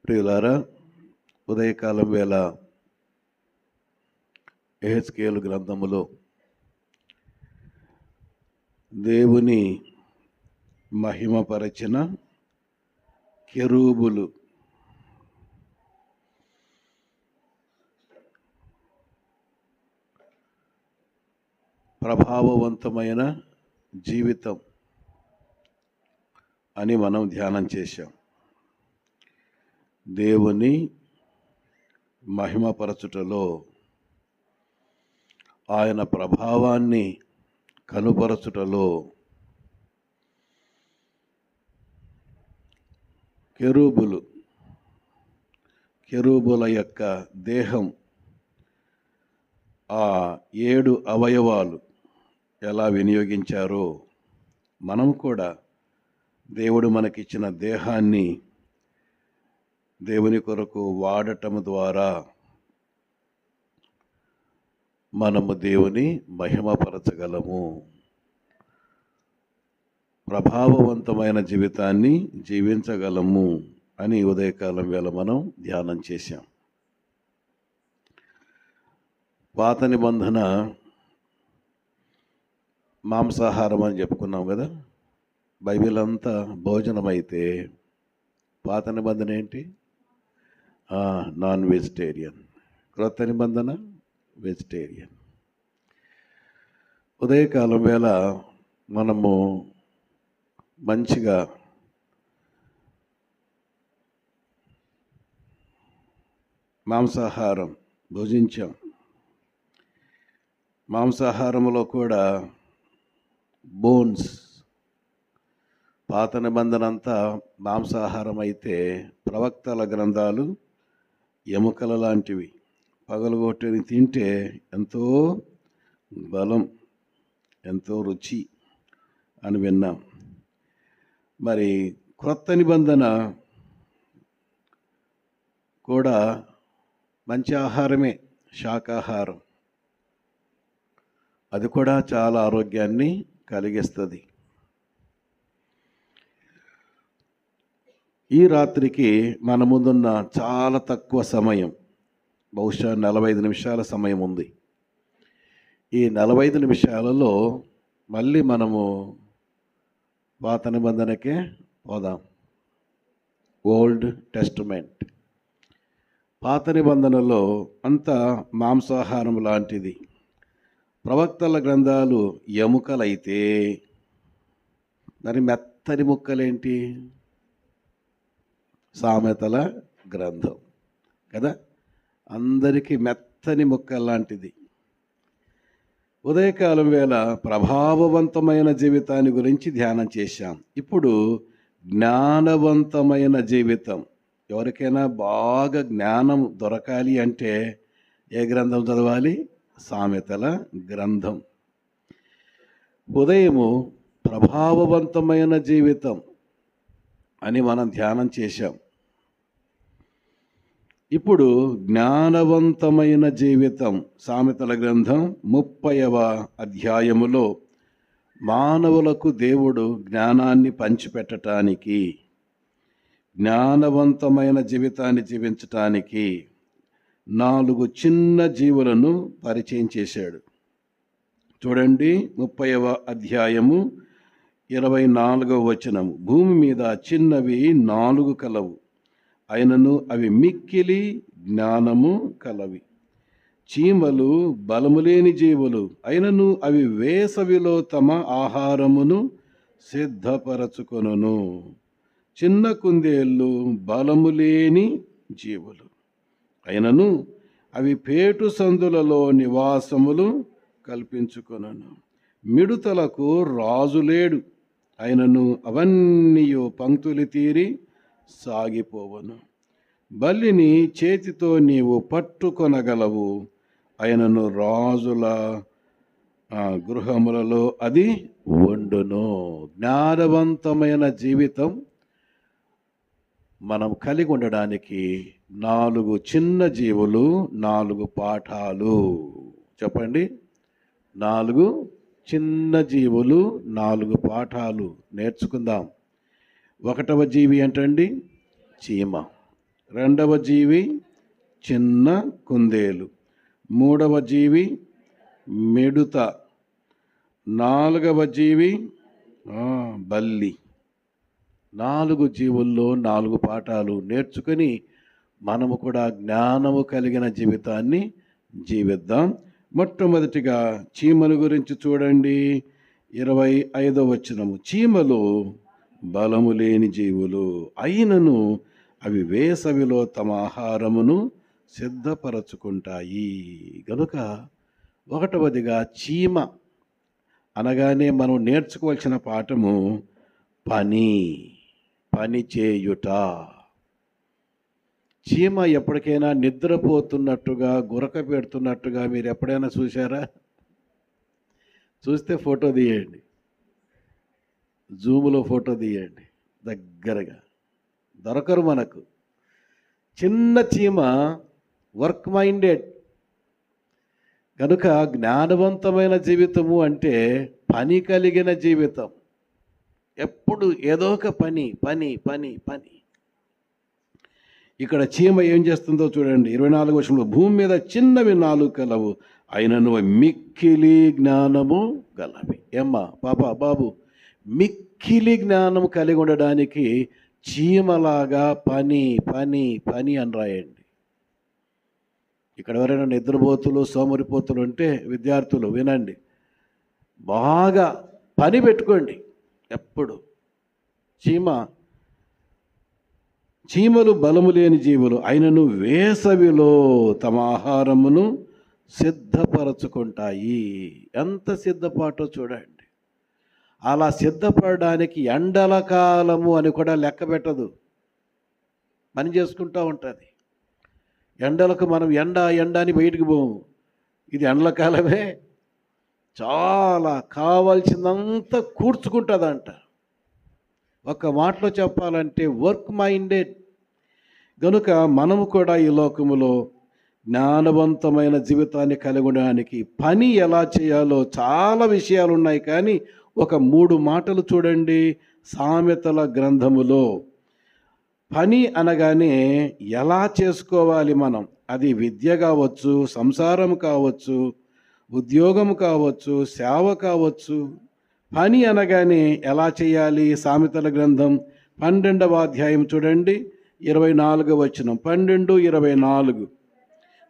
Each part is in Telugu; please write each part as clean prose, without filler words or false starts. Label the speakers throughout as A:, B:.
A: ప్రియులారా, ఉదయకాలం వేళ యెహెజ్కేలు గ్రంథములో దేవుని మహిమపరచిన కెరూబులు ప్రభావవంతమైన జీవితం అని మనం ధ్యానం చేశాం. దేవుని మహిమపరచుటలో, ఆయన ప్రభావాన్ని కనుపరచుటలో కెరూబుల యొక్క దేహం, ఆ 7 అవయవాలు ఎలా వినియోగించారో మనం కూడా దేవుడు మనకిచ్చిన దేహాన్ని దేవుని కొరకు వాడటం ద్వారా మనము దేవుని మహిమపరచగలము, ప్రభావవంతమైన జీవితాన్ని జీవించగలము అని ఉదయకాలం వేళ మనం ధ్యానం చేశాం. పాత నిబంధన మాంసాహారం అని చెప్పుకున్నాం కదా. బైబిల్ అంతా భోజనం అయితే పాత నిబంధన ఏంటి? Non vegetarian. క్రొత్త నిబంధన వెజిటేరియన్. ఉదయకాలం వేళ మనము మంచిగా మాంసాహారం భుజించాం. మాంసాహారంలో కూడా బోన్స్, పాత నిబంధన అంతా మాంసాహారం అయితే ప్రవక్తల గ్రంథాలు ఎముకల లాంటివి. పగలగొట్టని తింటే ఎంతో బలం, ఎంతో రుచి అని విన్నాం. మరి క్రొత్త నిబంధన కూడా మంచి ఆహారమే, శాకాహారం. అది కూడా చాలా ఆరోగ్యాన్ని కలిగిస్తుంది. ఈ రాత్రికి మన ముందున్న చాలా తక్కువ సమయం, బహుశా 45 నిమిషాల సమయం ఉంది. ఈ 45 నిమిషాలలో మళ్ళీ మనము పాత నిబంధనకే పోదాం. Old testament. పాత నిబంధనలో అంతా మాంసాహారం లాంటిది. ప్రవక్తల గ్రంథాలు ఎముకలైతే మరి మెత్తని ముక్కలేంటి? సామెతల గ్రంథం కదా, అందరికీ మెత్తని ముక్క లాంటిది. ఉదయకాలం వేళ ప్రభావవంతమైన జీవితాన్ని గురించి ధ్యానం చేశాం. ఇప్పుడు జ్ఞానవంతమైన జీవితం. ఎవరికైనా బాగా జ్ఞానం దొరకాలి అంటే ఏ గ్రంథం చదవాలి? సామెతల గ్రంథం. ఉదయము ప్రభావవంతమైన జీవితం అని మనం ధ్యానం చేశాం. ఇప్పుడు జ్ఞానవంతమైన జీవితం. సామెతల గ్రంథం 30వ అధ్యాయములో మానవులకు దేవుడు జ్ఞానాన్ని పంచిపెట్టడానికి, జ్ఞానవంతమైన జీవితాన్ని జీవించటానికి 4 చిన్న జీవులను పరిచయం చేశాడు. చూడండి, 30వ అధ్యాయము 24వ వచనము. భూమి మీద చిన్నవి 4 కలవు, అయినను అవి మిక్కిలి జ్ఞానము కలవి. చీమలు బలములేని జీవులు, అయినను అవి వేసవిలో తమ ఆహారమును సిద్ధపరచుకొనును. చిన్న కుందేళ్ళు బలములేని జీవులు, అయినను అవి పేటు సందులలో నివాసములు కల్పించుకొనును. మిడుతలకు రాజు లేడు, అయినను అవన్నీ పంక్తులు తీరి సాగిపోవను. బల్లిని చేతితో నీవు పట్టుకొనగలవు, అయినను రాజుల గృహములలో అది వండును. జ్ఞానవంతమైన జీవితం మనం కలిగి ఉండడానికి 4 చిన్న జీవులు, 4 పాఠాలు. చెప్పండి, 4 చిన్న జీవులు, 4 పాఠాలు నేర్చుకుందాం. 1వ జీవి ఏంటండి? చీమ. రెండవ జీవి చిన్న కుందేలు, మూడవ జీవి మిడుత, నాలుగవ జీవి బల్లి. 4 జీవుల్లో 4 పాఠాలు నేర్చుకొని మనము కూడా జ్ఞానము కలిగిన జీవితాన్ని జీవిద్దాం. మొట్టమొదటిగా చీమల గురించి చూడండి. 25వ వచనము. చీమలు బలము లేని జీవులు, అయినను అవి వేసవిలో తమ ఆహారమును సిద్ధపరచుకుంటాయి. గనుక 1వదిగా చీమ అనగానే మనం నేర్చుకోవాల్సిన పాఠము పని చేయుట. చీమ ఎప్పటికైనా నిద్రపోతున్నట్టుగా గురక పెడుతున్నట్టుగా మీరు ఎప్పుడైనా చూసారా? చూస్తే ఫోటో తీయండి, జూములో ఫోటో తీయండి దగ్గరగా. దొరకరు మనకు. చిన్న చీమ వర్క్ మైండెడ్. కనుక జ్ఞానవంతమైన జీవితము అంటే పని కలిగిన జీవితం. ఎప్పుడు ఏదో ఒక పని పని పని పని. ఇక్కడ చీమ ఏం చేస్తుందో చూడండి. 24వ వచనంలో, భూమి మీద చిన్నవి 4 కలవు, అయినను మిక్కిలి జ్ఞానము గలవి. ఏమ్మా పాప బాబు, మిక్కిలి జ్ఞానము కలిగి ఉండడానికి చీమలాగా పని పని పని అని రాయండి. ఇక్కడ ఎవరైనా నిద్రపోతులు సోమరిపోతులు ఉంటే విద్యార్థులు వినండి, బాగా పని పెట్టుకోండి. ఎప్పుడు చీమలు బలము లేని జీవులు, అయినను వేసవిలో తమ ఆహారమును సిద్ధపరచుకుంటాయి. ఎంత సిద్ధపాటో చూడండి. అలా సిద్ధపడడానికి ఎండల కాలము అని కూడా లెక్క పెట్టదు, పని చేసుకుంటూ ఉంటుంది. ఎండలకు మనం ఎండ అని బయటికి పోము. ఇది ఎండల కాలమే. చాలా కావాల్సిందంతా కూర్చుకుంటుందంట. ఒక మాటలో చెప్పాలంటే వర్క్ మైండెడ్. కనుక మనము కూడా ఈ లోకములో జ్ఞానవంతమైన జీవితాన్ని కలిగి ఉండడానికి పని ఎలా చేయాలో చాలా విషయాలు ఉన్నాయి. కానీ ఒక 3 మాటలు చూడండి. సామెతల గ్రంథములో పని అనగానే ఎలా చేసుకోవాలి మనం, అది విద్య కావచ్చు, సంసారం కావచ్చు, ఉద్యోగం కావచ్చు, సేవ కావచ్చు. పని అనగానే ఎలా చేయాలి? సామెతల గ్రంథం 12వ అధ్యాయం చూడండి, 24వ వచనం. 12:24.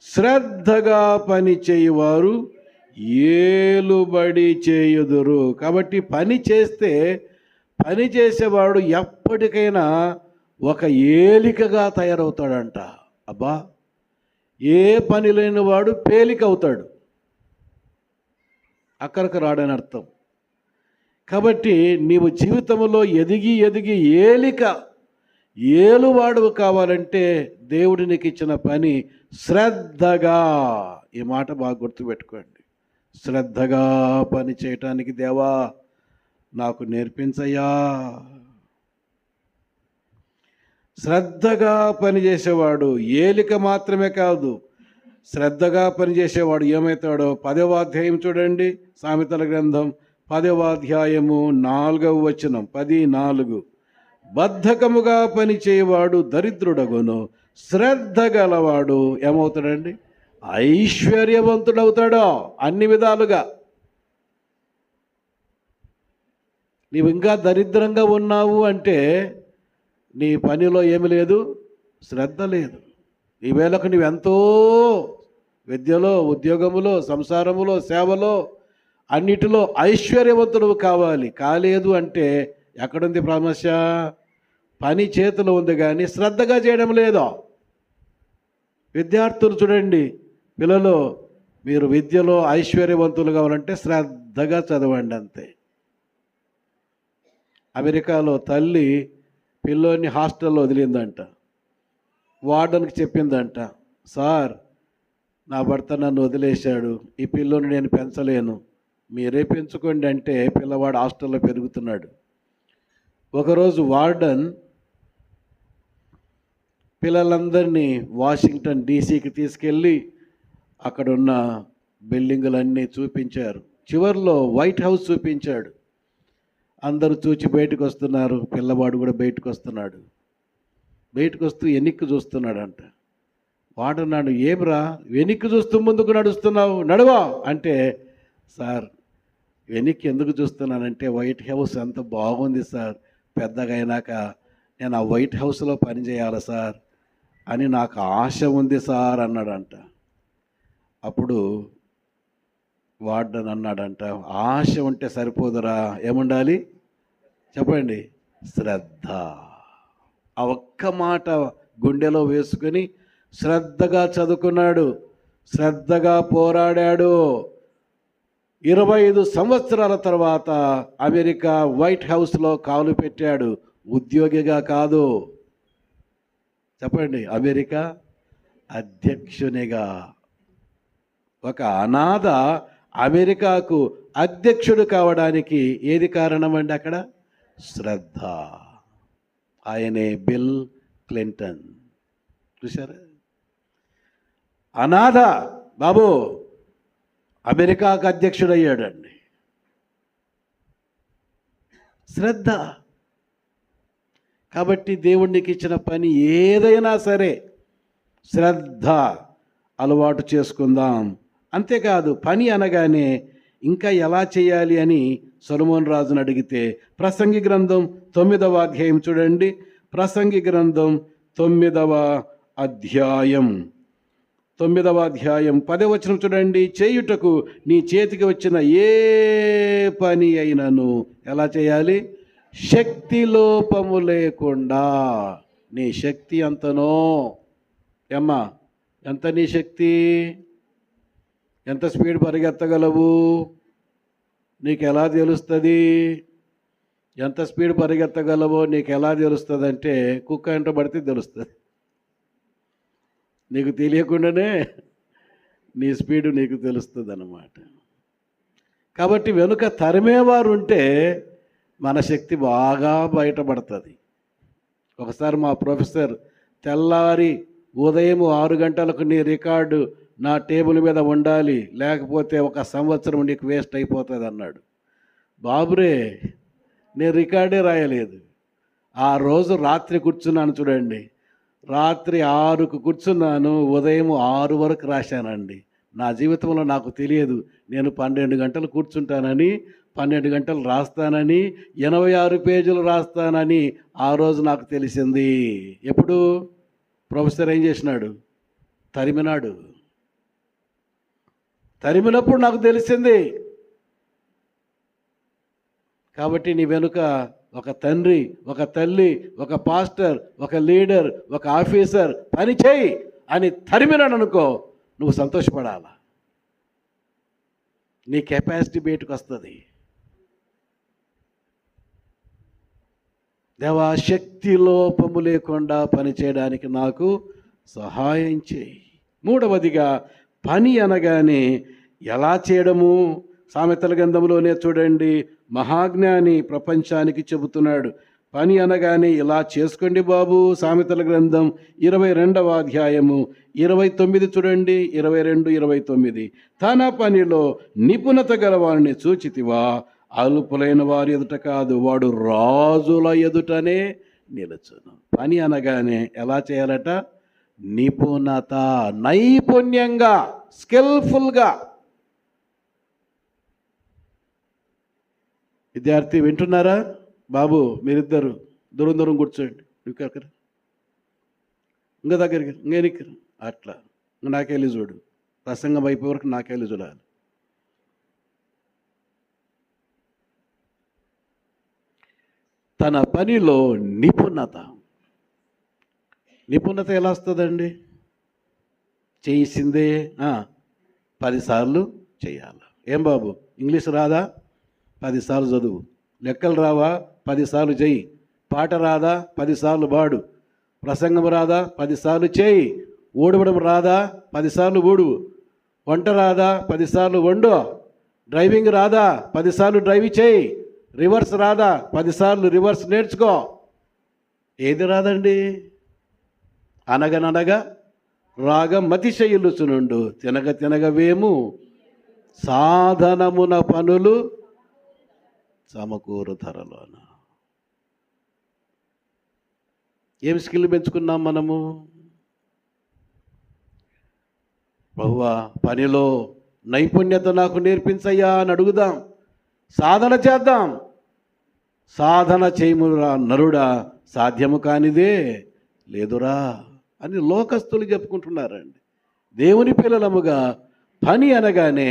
A: శ్రద్ధగా పని చేయువారు ఏలుబడి చేయుదురు. కాబట్టి పని చేస్తే పని చేసేవాడు ఎప్పటికైనా ఒక ఏలికగా తయారవుతాడంట. అబ్బా, ఏ పని లేని వాడు పేలిక అవుతాడు, అక్కడికి రాడని అర్థం. కాబట్టి నీవు జీవితంలో ఎదిగి ఏలువాడు కావాలంటే దేవుడు నీకు ఇచ్చిన పని శ్రద్ధగా. ఈ మాట బాగా గుర్తుపెట్టుకోండి. శ్రద్ధగా పని చేయటానికి దేవా నాకు నేర్పించయ్యా. శ్రద్ధగా పనిచేసేవాడు ఏలిక మాత్రమే కాదు, శ్రద్ధగా పనిచేసేవాడు ఏమవుతాడో 10వ అధ్యాయం చూడండి. సామెతల గ్రంథం 10వ అధ్యాయము 4వ వచనం. 10:4. బద్ధకముగా పనిచేయవాడు దరిద్రుడగును, శ్రద్ధ గలవాడు ఏమవుతాడండి? ఐశ్వర్యవంతుడవుతాడో అన్ని విధాలుగా. నీవు ఇంకా దరిద్రంగా ఉన్నావు అంటే నీ పనిలో ఏమి లేదు, శ్రద్ధ లేదు. ఈ వేళకు నువ్వెంతో విద్యలో, ఉద్యోగములో, సంసారములో, సేవలో అన్నిటిలో ఐశ్వర్యవంతుడు కాలేదు అంటే ఎక్కడుంది సమస్య? పని చేతిలో ఉంది కానీ శ్రద్ధగా చేయడం లేదో. విద్యార్థులు చూడండి, పిల్లలు, మీరు విద్యలో ఐశ్వర్యవంతులు కావాలంటే శ్రద్ధగా చదవండి అంతే. అమెరికాలో తల్లి పిల్లోని హాస్టల్లో వదిలిందంట. వార్డెన్కి చెప్పిందంట, సార్ నా భర్త నన్ను వదిలేశాడు, ఈ పిల్లోని నేను పెంచలేను, మీరే పెంచుకోండి అంటే పిల్లవాడు హాస్టల్లో పెరుగుతున్నాడు. ఒకరోజు వార్డెన్ పిల్లలందరినీ వాషింగ్టన్ డీసీకి తీసుకెళ్ళి అక్కడున్న బిల్డింగులన్నీ చూపించారు. చివరిలో వైట్ హౌస్ చూపించాడు. అందరూ చూచి బయటకు వస్తున్నారు, పిల్లవాడు కూడా బయటకు వస్తున్నాడు. బయటకు వస్తూ వెనక్కి చూస్తున్నాడంట. వాడన్నాడు, ఏమ్రా వెనక్కి చూస్తూ ముందుకు నడుస్తున్నావు, నడువా అంటే, సార్ వెనక్కి ఎందుకు చూస్తున్నానంటే వైట్ హౌస్ ఎంత బాగుంది సార్, పెద్దగా అయినాక నేను ఆ వైట్ హౌస్లో పని చేయాలి సార్ అని నాకు ఆశ ఉంది సార్ అన్నాడంట. అప్పుడు వార్డెన్ అన్నాడంట, ఆశ ఉంటే సరిపోదురా, ఏముండాలి చెప్పండి, శ్రద్ధ. ఆ ఒక్క మాట గుండెలో వేసుకొని శ్రద్ధగా చదువుకున్నాడు, శ్రద్ధగా పోరాడాడు. 25 సంవత్సరాల తర్వాత అమెరికా వైట్ హౌస్లో కాలు పెట్టాడు, ఉద్యోగిగా కాదు, చెప్పండి, అమెరికా అధ్యక్షునిగా. ఒక అనాథ అమెరికాకు అధ్యక్షుడు కావడానికి ఏది కారణం అండి? అక్కడ శ్రద్ధ. ఆయనే బిల్ క్లింటన్. చూసారా? అనాథ బాబు అమెరికాకు అధ్యక్షుడయ్యాడండి. శ్రద్ధ. కాబట్టి దేవునికి ఇచ్చిన పని ఏదైనా సరే శ్రద్ధ అలవాటు చేసుకుందాం. అంతేకాదు, పని అనగానే ఇంకా ఎలా చేయాలి అని సొలొమోను రాజును అడిగితే, ప్రసంగి గ్రంథం 9వ అధ్యాయం చూడండి. ప్రసంగి గ్రంథం 9వ అధ్యాయం 10వ వచనం చూడండి. చేయుటకు నీ చేతికి వచ్చిన ఏ పని అయినను ఎలా చేయాలి? శక్తి లోపము లేకుండా. నీ శక్తి ఎంతనో, ఏమ్మా ఎంత నీ శక్తి? ఎంత స్పీడ్ పరిగెత్తగలవు? నీకు ఎలా తెలుస్తుంది? ఎంత స్పీడ్ పరిగెత్తగలవో నీకు ఎలా తెలుస్తుంది అంటే, కుక్క ఎంట పడితే తెలుస్తుంది. నీకు తెలియకుండానే నీ స్పీడు నీకు తెలుస్తుంది అన్నమాట. కాబట్టి వెనుక తరిమేవారు ఉంటే మన శక్తి బాగా బయటపడుతుంది. ఒకసారి మా ప్రొఫెసర్ తెల్లారి ఉదయం 6 గంటలకు నీ రికార్డు నా టేబుల్ మీద ఉండాలి, లేకపోతే 1 సంవత్సరం నీకు వేస్ట్ అయిపోతుంది అన్నాడు. బాబురే, నేను రికార్డే రాయలేదు. ఆ రోజు రాత్రి కూర్చున్నాను చూడండి, రాత్రి 6కు కూర్చున్నాను, ఉదయం 6 వరకు రాశానండి. నా జీవితంలో నాకు తెలియదు నేను 12 గంటలు కూర్చుంటానని, 12 గంటలు రాస్తానని, 86 పేజీలు రాస్తానని ఆ రోజు నాకు తెలిసింది. ఎప్పుడు? ప్రొఫెసర్ ఏం చేసినాడు? తరిమినాడు. తరిమినప్పుడు నాకు తెలిసింది. కాబట్టి నీ వెనుక ఒక తండ్రి, ఒక తల్లి, ఒక పాస్టర్, ఒక లీడర్, ఒక ఆఫీసర్ పని చేయి అని తరిమినాడు అనుకో, నువ్వు సంతోషపడాలా. నీ కెపాసిటీ బయటకు వస్తుంది. దేవా, శక్తి లోపము లేకుండా పని చేయడానికి నాకు సహాయం చేయి. 3వదిగా, పని అనగానే ఎలా చేయడము? సామెతల గ్రంథంలోనే చూడండి, మహాజ్ఞాని ప్రపంచానికి చెబుతున్నాడు, పని అనగానే ఇలా చేసుకోండి బాబు. సామెతల గ్రంథం 22వ అధ్యాయము 29 చూడండి, 22, 29. తన పనిలో నిపుణత గలవారిని చూచితివా? అల్పులైన వారి ఎదుట కాదు, వాడు రాజుల ఎదుటనే నిలుచును. పని అనగానే ఎలా చేయాలట? నిపుణత, నైపుణ్యంగా, స్కిల్ఫుల్గా. విద్యార్థి వింటున్నారా? బాబు మీరిద్దరు దూరం దూరం కూర్చోండి. ఇంకా దగ్గరికి, ఇంకెనికి అట్లా నాకెళ్ళి చూడు. ప్రసంగం అయిపోయే వరకు నాకెళ్ళి చూడాలి. తన పనిలో నిపుణత. నిపుణత ఎలా వస్తుందండి? చేసిందే 10 సార్లు చేయాలి. ఏం బాబు, ఇంగ్లీష్ రాదా? 10 సార్లు చదువు. లెక్కలు రావా? 10 సార్లు చెయ్యి. పాట రాదా? 10 సార్లు పాడు. ప్రసంగం రాదా? 10 సార్లు చేయి. ఊడవడం రాదా? 10 సార్లు ఊడు. వంట రాదా? 10 సార్లు వండు. డ్రైవింగ్ రాదా? 10 సార్లు డ్రైవ్ చేయి. రివర్స్ రాదా? 10 సార్లు రివర్స్ నేర్చుకో. ఏది రాదండి? అనగననగా రాగం మతిశయిల్లుచునుండు, తినగ తినగవేము సాధనమున పనులు సమకూరు ధరలోన. ఏం స్కిల్ పెంచుకున్నాం మనము? బహువా పనిలో నైపుణ్యత నాకు నేర్పించయ్యా అని అడుగుదాం, సాధన చేద్దాం. సాధన చేయమురా నరుడా, సాధ్యము కానిదే లేదురా అని లోకస్తులు చెప్పుకుంటున్నారండి. దేవుని పిల్లలముగా పని అనగానే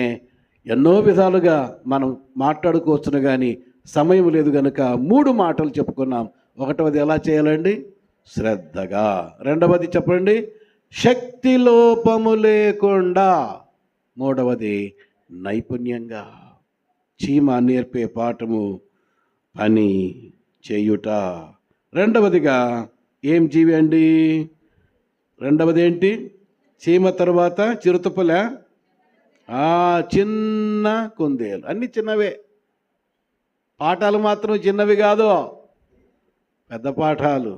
A: ఎన్నో విధాలుగా మనం మాట్లాడుకోవచ్చును, కానీ సమయం లేదు కనుక 3 మాటలు చెప్పుకున్నాం. ఒకటవది ఎలా చేయాలండి? శ్రద్ధగా. రెండవది చెప్పండి, శక్తి లోపము లేకుండా. మూడవది నైపుణ్యంగా. చీమ నేర్పే పాఠము పని చేయుట. రెండవదిగా ఏం జీవి అండి? రెండవది ఏంటి? చీమ తర్వాత చిరుతపుల, చిన్న కుందేలు. అన్నీ చిన్నవే, పాఠాలు మాత్రం చిన్నవి కాదు, పెద్ద పాఠాలు.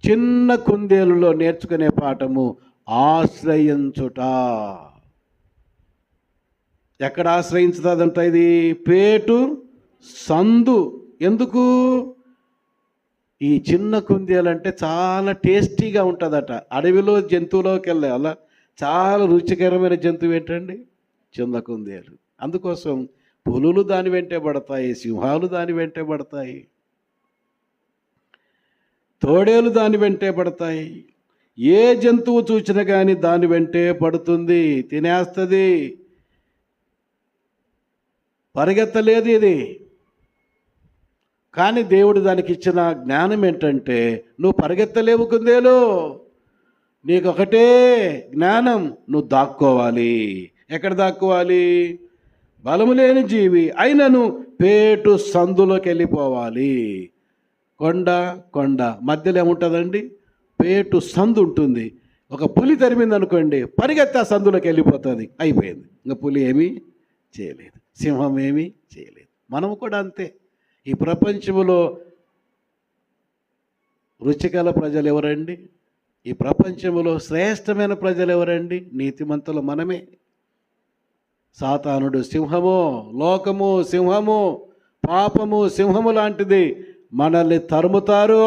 A: చిన్న కుందేలులో నేర్చుకునే పాఠము ఆశ్రయించుట. ఎక్కడ ఆశ్రయించుతుందంట ఇది? పేటు సందు. ఎందుకు? ఈ చిన్న కుందేలంటే చాలా టేస్టీగా ఉంటుందట. అడవిలో జంతువులోకి వెళ్ళే అలా చాలా రుచికరమైన జంతువు ఏంటండి? చిన్న కుందేలు. అందుకోసం పులులు దాని వెంటే పడతాయి, సింహాలు దాని వెంటే పడతాయి, తోడేలు దాని వెంటే పడతాయి. ఏ జంతువు చూసినా కానీ దాని వెంటే పడుతుంది, తినేస్తుంది, పరిగెత్తలేదు ఇది. కానీ దేవుడు దానికి ఇచ్చిన జ్ఞానం ఏంటంటే, నువ్వు పరిగెత్తలేవు కుందేలు, నీకు ఒకటే జ్ఞానం, నువ్వు దాక్కోవాలి. ఎక్కడ దాక్కోవాలి? బలము లేని జీవి అయినను పేటు సందులోకి వెళ్ళిపోవాలి. కొండ మధ్యలో ఏముంటుందండి? పేటు సందు ఉంటుంది. ఒక పులి తరిమింది అనుకోండి, పరిగెత్తి ఆ సందులోకి వెళ్ళిపోతుంది, అయిపోయింది. ఇంకా పులి ఏమీ చేయలేదు, సింహం ఏమీ చేయలేదు. మనము కూడా అంతే. ఈ ప్రపంచంలో రుచిగల ప్రజలు ఎవరండి? ఈ ప్రపంచంలో శ్రేష్టమైన ప్రజలు ఎవరండి? నీతిమంతులు మనమే. సాతానుడు సింహము, లోకము సింహము, పాపము సింహము లాంటిది, మనల్ని తరుముతారు.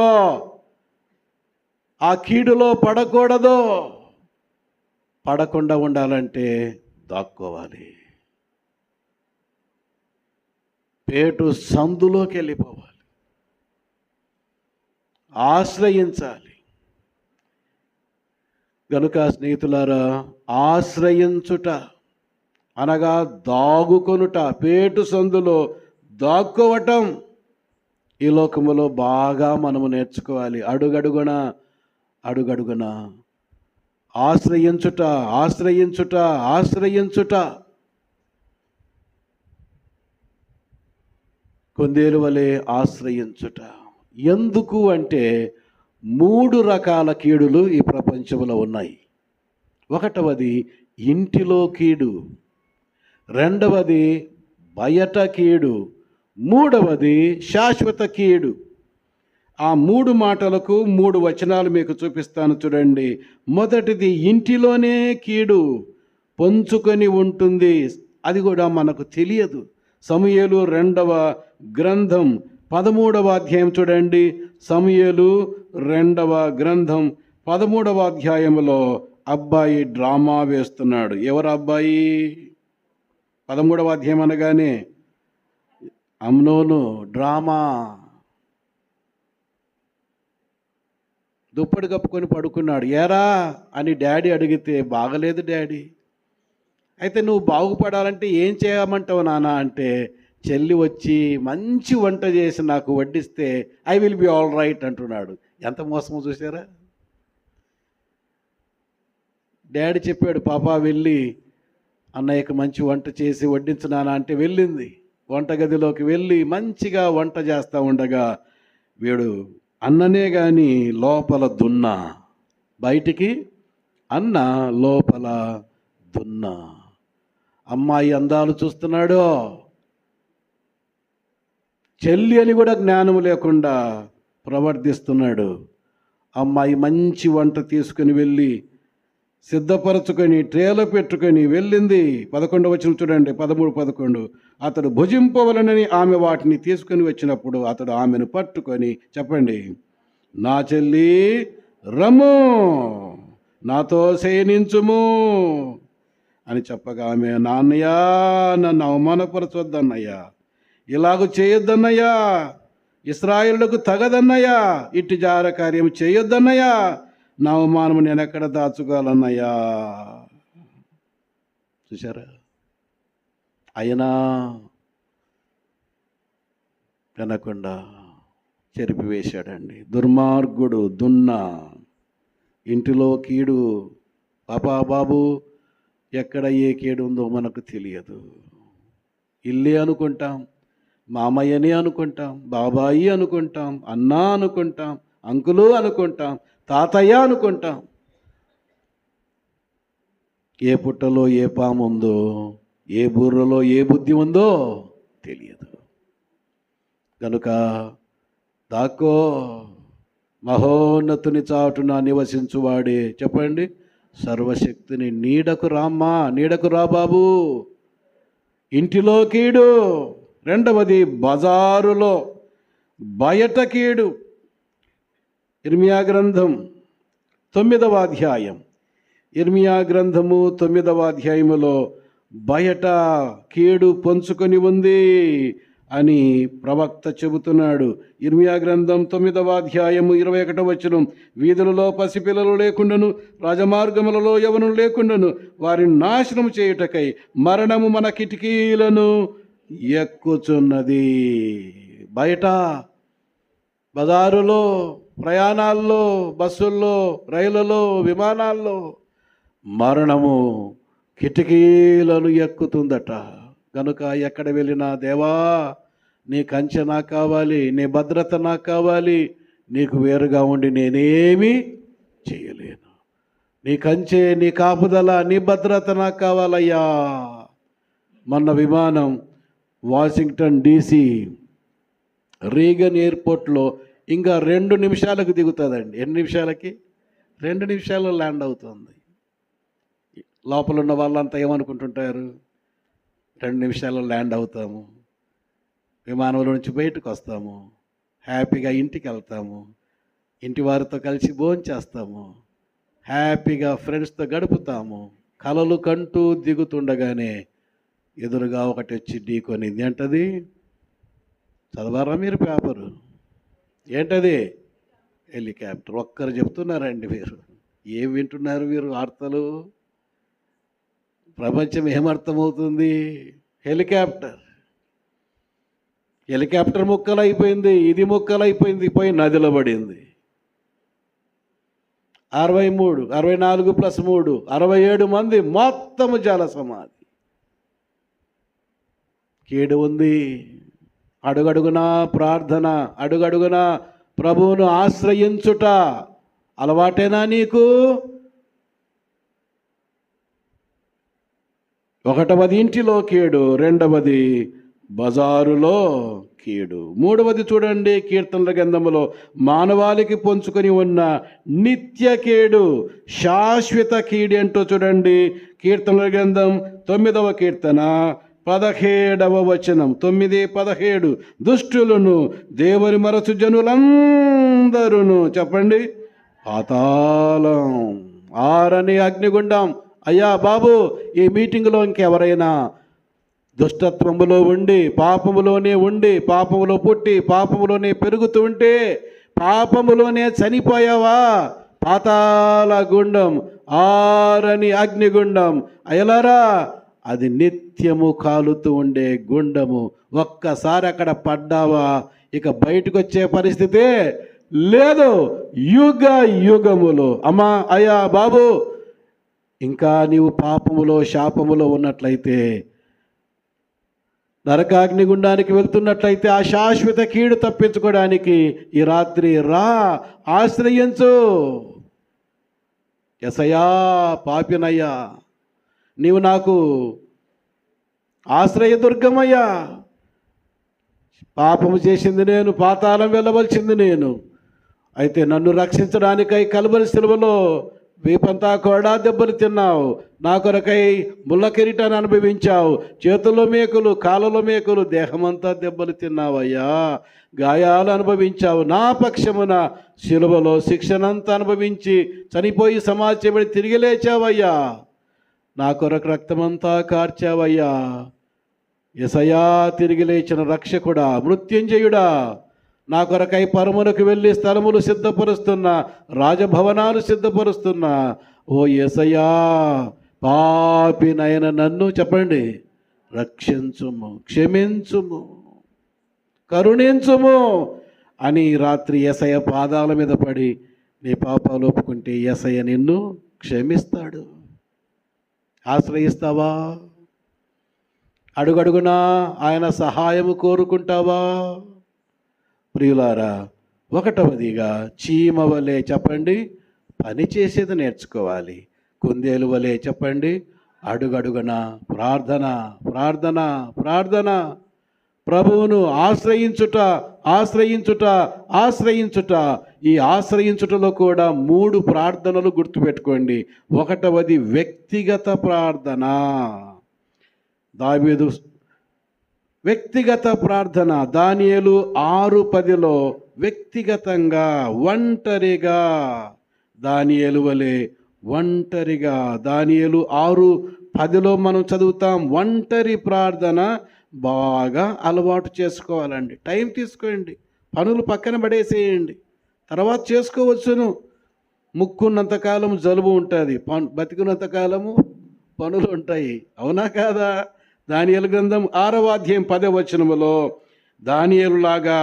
A: ఆ కీడులో పడకూడదు. పడకుండా ఉండాలంటే దాక్కోవాలి, పేటు సందులోకి వెళ్ళిపోవాలి, ఆశ్రయించాలి. గనుక స్నేహితులారా, ఆశ్రయించుట అనగా దాగుకొనుట, పేటు సందులో దాక్కోవటం ఈ లోకములో బాగా మనము నేర్చుకోవాలి. అడుగడుగున ఆశ్రయించుట, ఆశ్రయించుట, ఆశ్రయించుట. కుందేలు వలె ఆశ్రయించుట. ఎందుకు అంటే 3 రకాల కీడులు ఈ ప్రపంచంలో ఉన్నాయి. ఒకటవది ఇంటిలో కీడు, రెండవది బయట కీడు, మూడవది శాశ్వత కీడు. ఆ 3 మాటలకు 3 వచనాలు మీకు చూపిస్తాను చూడండి. మొదటిది ఇంటిలోనే కీడు పొంచుకొని ఉంటుంది, అది కూడా మనకు తెలియదు. సమూయేలు 2వ గ్రంథం 13వ అధ్యాయం చూడండి. సమూయేలు 2వ గ్రంథం 13వ అధ్యాయంలో అబ్బాయి డ్రామా వేస్తున్నాడు. ఎవరు అబ్బాయి? 13వ అధ్యాయం అనగానే అమ్నోను డ్రామా. దుప్పటి కప్పుకొని పడుకున్నాడు. ఏరా అని డాడీ అడిగితే, బాగలేదు డాడీ. అయితే నువ్వు బాగుపడాలంటే ఏం చేయమంటావు నాన్న అంటే, చెల్లి వచ్చి మంచి వంట చేసి నాకు వడ్డిస్తే I will be all right అంటున్నాడు. ఎంత మోసమో చూసారా? డాడీ చెప్పాడు, పాప వెళ్ళి అన్నయ్యకి మంచి వంట చేసి వడ్డించున్నానా అంటే వెళ్ళింది. వంటగదిలోకి వెళ్ళి మంచిగా వంట చేస్తూ ఉండగా వీడు అన్ననే కానీ లోపల దున్న, బయటికి అన్న లోపల దున్న. అమ్మాయి అందాలు చూస్తున్నాడు, చెల్లి అని కూడా జ్ఞానం లేకుండా ప్రవర్తిస్తున్నాడు. అమ్మాయి మంచి వంట తీసుకుని వెళ్ళి సిద్ధపరచుకొని ట్రేలో పెట్టుకొని వెళ్ళింది. 11వ వచనం చూడండి, 13-11. అతడు భుజింపవలనని ఆమె వాటిని తీసుకొని వచ్చినప్పుడు అతడు ఆమెను పట్టుకొని, చెప్పండి, నా చెల్లి రమ్ము, నాతో శయనించుము అని చెప్పగా ఆమె, నాన్నయ్యా నన్ను అవమానపరచొద్దన్నయ్యా, ఇలాగ చేయొద్దన్నయ్యా, ఇశ్రాయేలులకు తగదన్నయ్యా, ఇట్టి జార కార్యం చేయొద్దన్నయ్యా, నా అవమానం నేను ఎక్కడ దాచుకోవాలన్నయ్యా. చూసారా, అయినా వినకుండా చెరిపివేశాడండి. దుర్మార్గుడు దున్నా, ఇంటిలో కీడు. పాపా బాబు, ఎక్కడ ఏ కీడు ఉందో మనకు తెలియదు. ఇల్లే అనుకుంటాం, మామయ్యని అనుకుంటాం, బాబాయి అనుకుంటాం, అన్నా అనుకుంటాం, అంకులు అనుకుంటాం, తాతయ్య అనుకుంటాం. ఏ పుట్టలో ఏ పాము ఉందో, ఏ బుర్రలో ఏ బుద్ధి ఉందో తెలియదు. కనుక దాక్కో, మహోన్నతుని చాటున నివసించువాడే, చెప్పండి, సర్వశక్తిని నీడకు రామ్మా, నీడకు రా బాబు. ఇంటిలో కీడు. రెండవది బజారులో, బయట కీడు. ఇర్మియా గ్రంథం 9వ అధ్యాయం, ఇర్మియా గ్రంథము 9వ అధ్యాయములో బయట కీడు పొంచుకొని ఉంది అని ప్రవక్త చెబుతున్నాడు. ఇర్మియా గ్రంథం 9వ అధ్యాయము 21వ వచనం, వీధులలో పసిపిల్లలు లేకుండాను, రాజమార్గములలో యవనులు లేకుండాను వారిని నాశనం చేయుటకై మరణము మన కిటికీలను ఎక్కుచున్నది. బయట బజారులో, ప్రయాణాల్లో, బస్సుల్లో, రైళ్లలో, విమానాల్లో మరణము కిటికీలను ఎక్కుతుందట. కనుక ఎక్కడ వెళ్ళినా, దేవా నీ కంచె నాకు కావాలి, నీ భద్రత నాకు కావాలి, నీకు వేరుగా ఉండి నేనేమీ చేయలేను, నీ కంచె, నీ కాపుదల, నీ భద్రత నాకు కావాలయ్యా. మొన్న విమానం వాషింగ్టన్ DC రీగన్ ఎయిర్పోర్ట్లో ఇంకా 2 నిమిషాలకు దిగుతుందండి. ఎన్ని నిమిషాలకి? 2 నిమిషాల్లో ల్యాండ్ అవుతుంది. లోపల ఉన్న వాళ్ళంతా ఏమనుకుంటుంటారు? 2 నిమిషాల్లో ల్యాండ్ అవుతాము, విమానంలో నుంచి బయటకు వస్తాము, హ్యాపీగా ఇంటికి వెళ్తాము, ఇంటి వారితో కలిసి భోజనం చేస్తాము, హ్యాపీగా ఫ్రెండ్స్తో గడుపుతాము. కలలు కంటూ దిగుతుండగానే ఎదురుగా ఒకటి వచ్చి ఢీకొనింది. ఏంటది? చదవారా మీరు పేపరు? ఏంటది? హెలికాప్టర్. ఒక్కరు చెప్తున్నారండి మీరు. ఏం వింటున్నారు మీరు వార్తలు? ప్రపంచం ఏమర్థమవుతుంది? హెలికాప్టర్. హెలికాప్టర్ ముక్కలైపోయింది, ఇది ముక్కలైపోయింది, పోయి నదిలో పడింది. 63, 64 + 3, 67 మంది మొత్తము జల సమాధి. కీడు ఉంది. అడుగడుగునా ప్రార్థన, అడుగడుగునా ప్రభువును ఆశ్రయించుట అలవాటేనా నీకు? 1వది ఇంటిలో కీడు, 2వది బజారులో కీడు, 3వది చూడండి కీర్తనల గ్రంథములో మానవాళికి పొంచుకొని ఉన్న నిత్య కీడు, శాశ్వత కీడు ఏంటో చూడండి. కీర్తనల గ్రంథం 9వ కీర్తన 17వ వచనం, 9:17, దుష్టులను దేవుని మరచు జనులందరూ, చెప్పండి, పాతాళం, ఆరని అగ్నిగుండం. అయ్యా బాబు, ఈ మీటింగ్లో ఇంకెవరైనా దుష్టత్వములో ఉండి, పాపములోనే ఉండి, పాపములో పుట్టి, పాపములోనే పెరుగుతూ ఉంటే, పాపములోనే చనిపోయావా? పాతాళ గుండం, ఆరని అగ్నిగుండం. అయ్యలారా, అది నిత్యము కాలుతూ ఉండే గుండము. ఒక్కసారి అక్కడ పడ్డావా ఇక బయటకు వచ్చే పరిస్థితే లేదు. యుగ యుగములు. అమ్మా, అయ్యా బాబు, ఇంకా నీవు పాపములో, శాపములో ఉన్నట్లయితే, నరకాగ్నిగుండానికి వెళ్తున్నట్లయితే, ఆ శాశ్వత కీడు తప్పించుకోవడానికి ఈ రాత్రి రా, ఆశ్రయించు. యేసయ్యా, పాపినయ్యా, నీవు నాకు ఆశ్రయదుర్గమయ్యా. పాపము చేసింది నేను, పాతాళం వెళ్ళవలసింది నేను. అయితే నన్ను రక్షించడానికై కల్వరి శిలువలో వీపంతా కూడా దెబ్బలు తిన్నావు, నా కొరకై ముళ్ళ కిరీటాన్ని అనుభవించావు, చేతుల్లో మేకులు, కాళ్ళలో మేకులు, దేహమంతా దెబ్బలు తిన్నావయ్యా, గాయాలు అనుభవించావు, నా పక్షమున శిలువలో శిక్షనంతా అనుభవించి చనిపోయి సమాజబడి తిరిగి లేచావయ్యా, నా కొరకు రక్తమంతా కార్చావయ్యా. యేసయ్యా, తిరిగి లేచిన రక్షకుడా, మృత్యుంజయుడా, నా కొరకై పరమునకు వెళ్ళి స్థలములు సిద్ధపరుస్తున్నా, రాజభవనాలు సిద్ధపరుస్తున్నా ఓ యేసయ్యా, పాపినైన నన్ను చెప్పండి రక్షించుము, క్షమించుము, కరుణించుము అని రాత్రి యేసయ్య పాదాల మీద పడి నీ పాపాలు ఒప్పుకుంటే యేసయ్య నిన్ను క్షమిస్తాడు. ఆశ్రయిస్తావా? అడుగడుగునా ఆయన సహాయము కోరుకుంటావా? ప్రియులారా, ఒకటవదిగా చీమ వలె చెప్పండి పని చేసేది నేర్చుకోవాలి. కుందేలు వలె చెప్పండి అడుగడుగున ప్రార్థన, ప్రార్థన, ప్రార్థన. ప్రభువును ఆశ్రయించుట, ఆశ్రయించుట, ఆశ్రయించుట. ఈ ఆశ్రయించుటలో కూడా 3 ప్రార్థనలు గుర్తుపెట్టుకోండి. ఒకటవది వ్యక్తిగత ప్రార్థన. దావీదు వ్యక్తిగత ప్రార్థన. దానియేలు 6:10 వ్యక్తిగతంగా, ఒంటరిగా, దానియేలు వలె ఒంటరిగా. దానియేలు 6:10 మనం చదువుతాం. ఒంటరి ప్రార్థన బాగా అలవాటు చేసుకోవాలండి. టైం తీసుకోండి, పనులు పక్కన పడేసేయండి, తర్వాత చేసుకోవచ్చును. ముక్కున్నంతకాలం జలుబు ఉంటుంది, బతికున్నంతకాలము పనులు ఉంటాయి. అవునా కాదా? దానియేలు గ్రంథం 6వ అధ్యాయం 10వ వచనములో దానియేలులాగా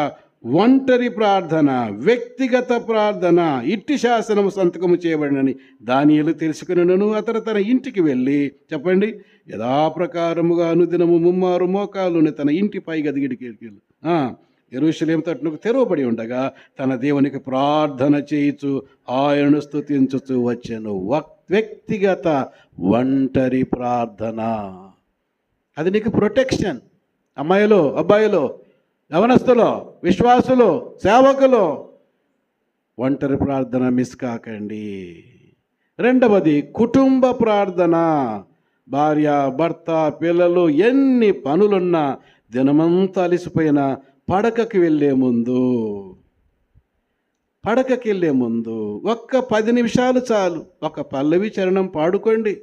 A: ఒంటరి ప్రార్థన, వ్యక్తిగత ప్రార్థన, ఇట్టి శాసనము సంతకము చేయబడినని దానియేలు తెలుసుకునను. అతను తన ఇంటికి వెళ్ళి చెప్పండి యథాప్రకారముగా అనుదినము 3 మోకాలుని తన ఇంటి పై గదిగిడికి యెరూషలేము తట్టునకు తెరవబడి ఉండగా తన దేవునికి ప్రార్థన చేయుచు ఆయనను స్తుతించుచు వచ్చెను. వ్యక్తిగత ఒంటరి ప్రార్థన. అది నీకు ప్రొటెక్షన్. అమ్మాయిలో, అబ్బాయిలో, యవనస్తులో, విశ్వాసులో, సేవకులో ఒంటరి ప్రార్థన మిస్ కాకండి. రెండవది కుటుంబ ప్రార్థన. భార్య, భర్త, పిల్లలు ఎన్ని పనులున్నా దినమంతా అలిసిపోయినా పడకకి వెళ్ళే ముందు ఒక్క 10 నిమిషాలు చాలు. ఒక పల్లవి చరణం పాడుకోండి,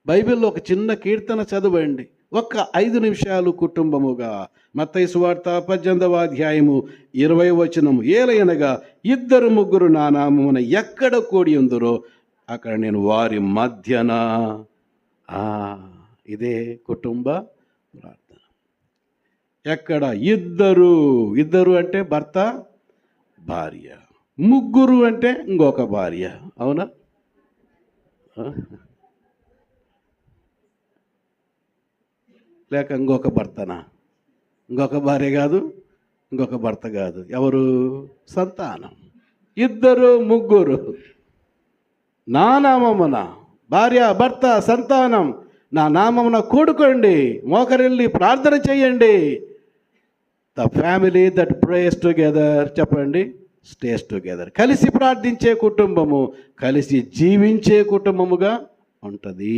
A: బైబిల్లో ఒక చిన్న కీర్తన చదవండి, ఒక్క 5 నిమిషాలు కుటుంబముగా. మత్తయి సువార్త 18వ అధ్యాయము 20వ వచనము, ఏలయనగా 2-3 నా నామమున ఎక్కడ కూడి ఉందురో అక్కడ నేను వారి మధ్యన. ఇదే కుటుంబ ప్రార్థన. ఎక్కడ? ఇద్దరు అంటే భర్త భార్య, 3 అంటే ఇంకొక భార్య. అవునా? లేక ఇంకొక భర్తనా? ఇంకొక భార్య కాదు, ఇంకొక భర్త కాదు. ఎవరు? సంతానం. 2-3 నా నామమున, భార్య, భర్త, సంతానం నా నామమున కూడుకోండి, మోకరిల్లి ప్రార్థన చేయండి. The family that praise together చెప్పండి స్టేస్ టుగెదర్. కలిసి ప్రార్థించే కుటుంబము కలిసి జీవించే కుటుంబముగా ఉంటుంది.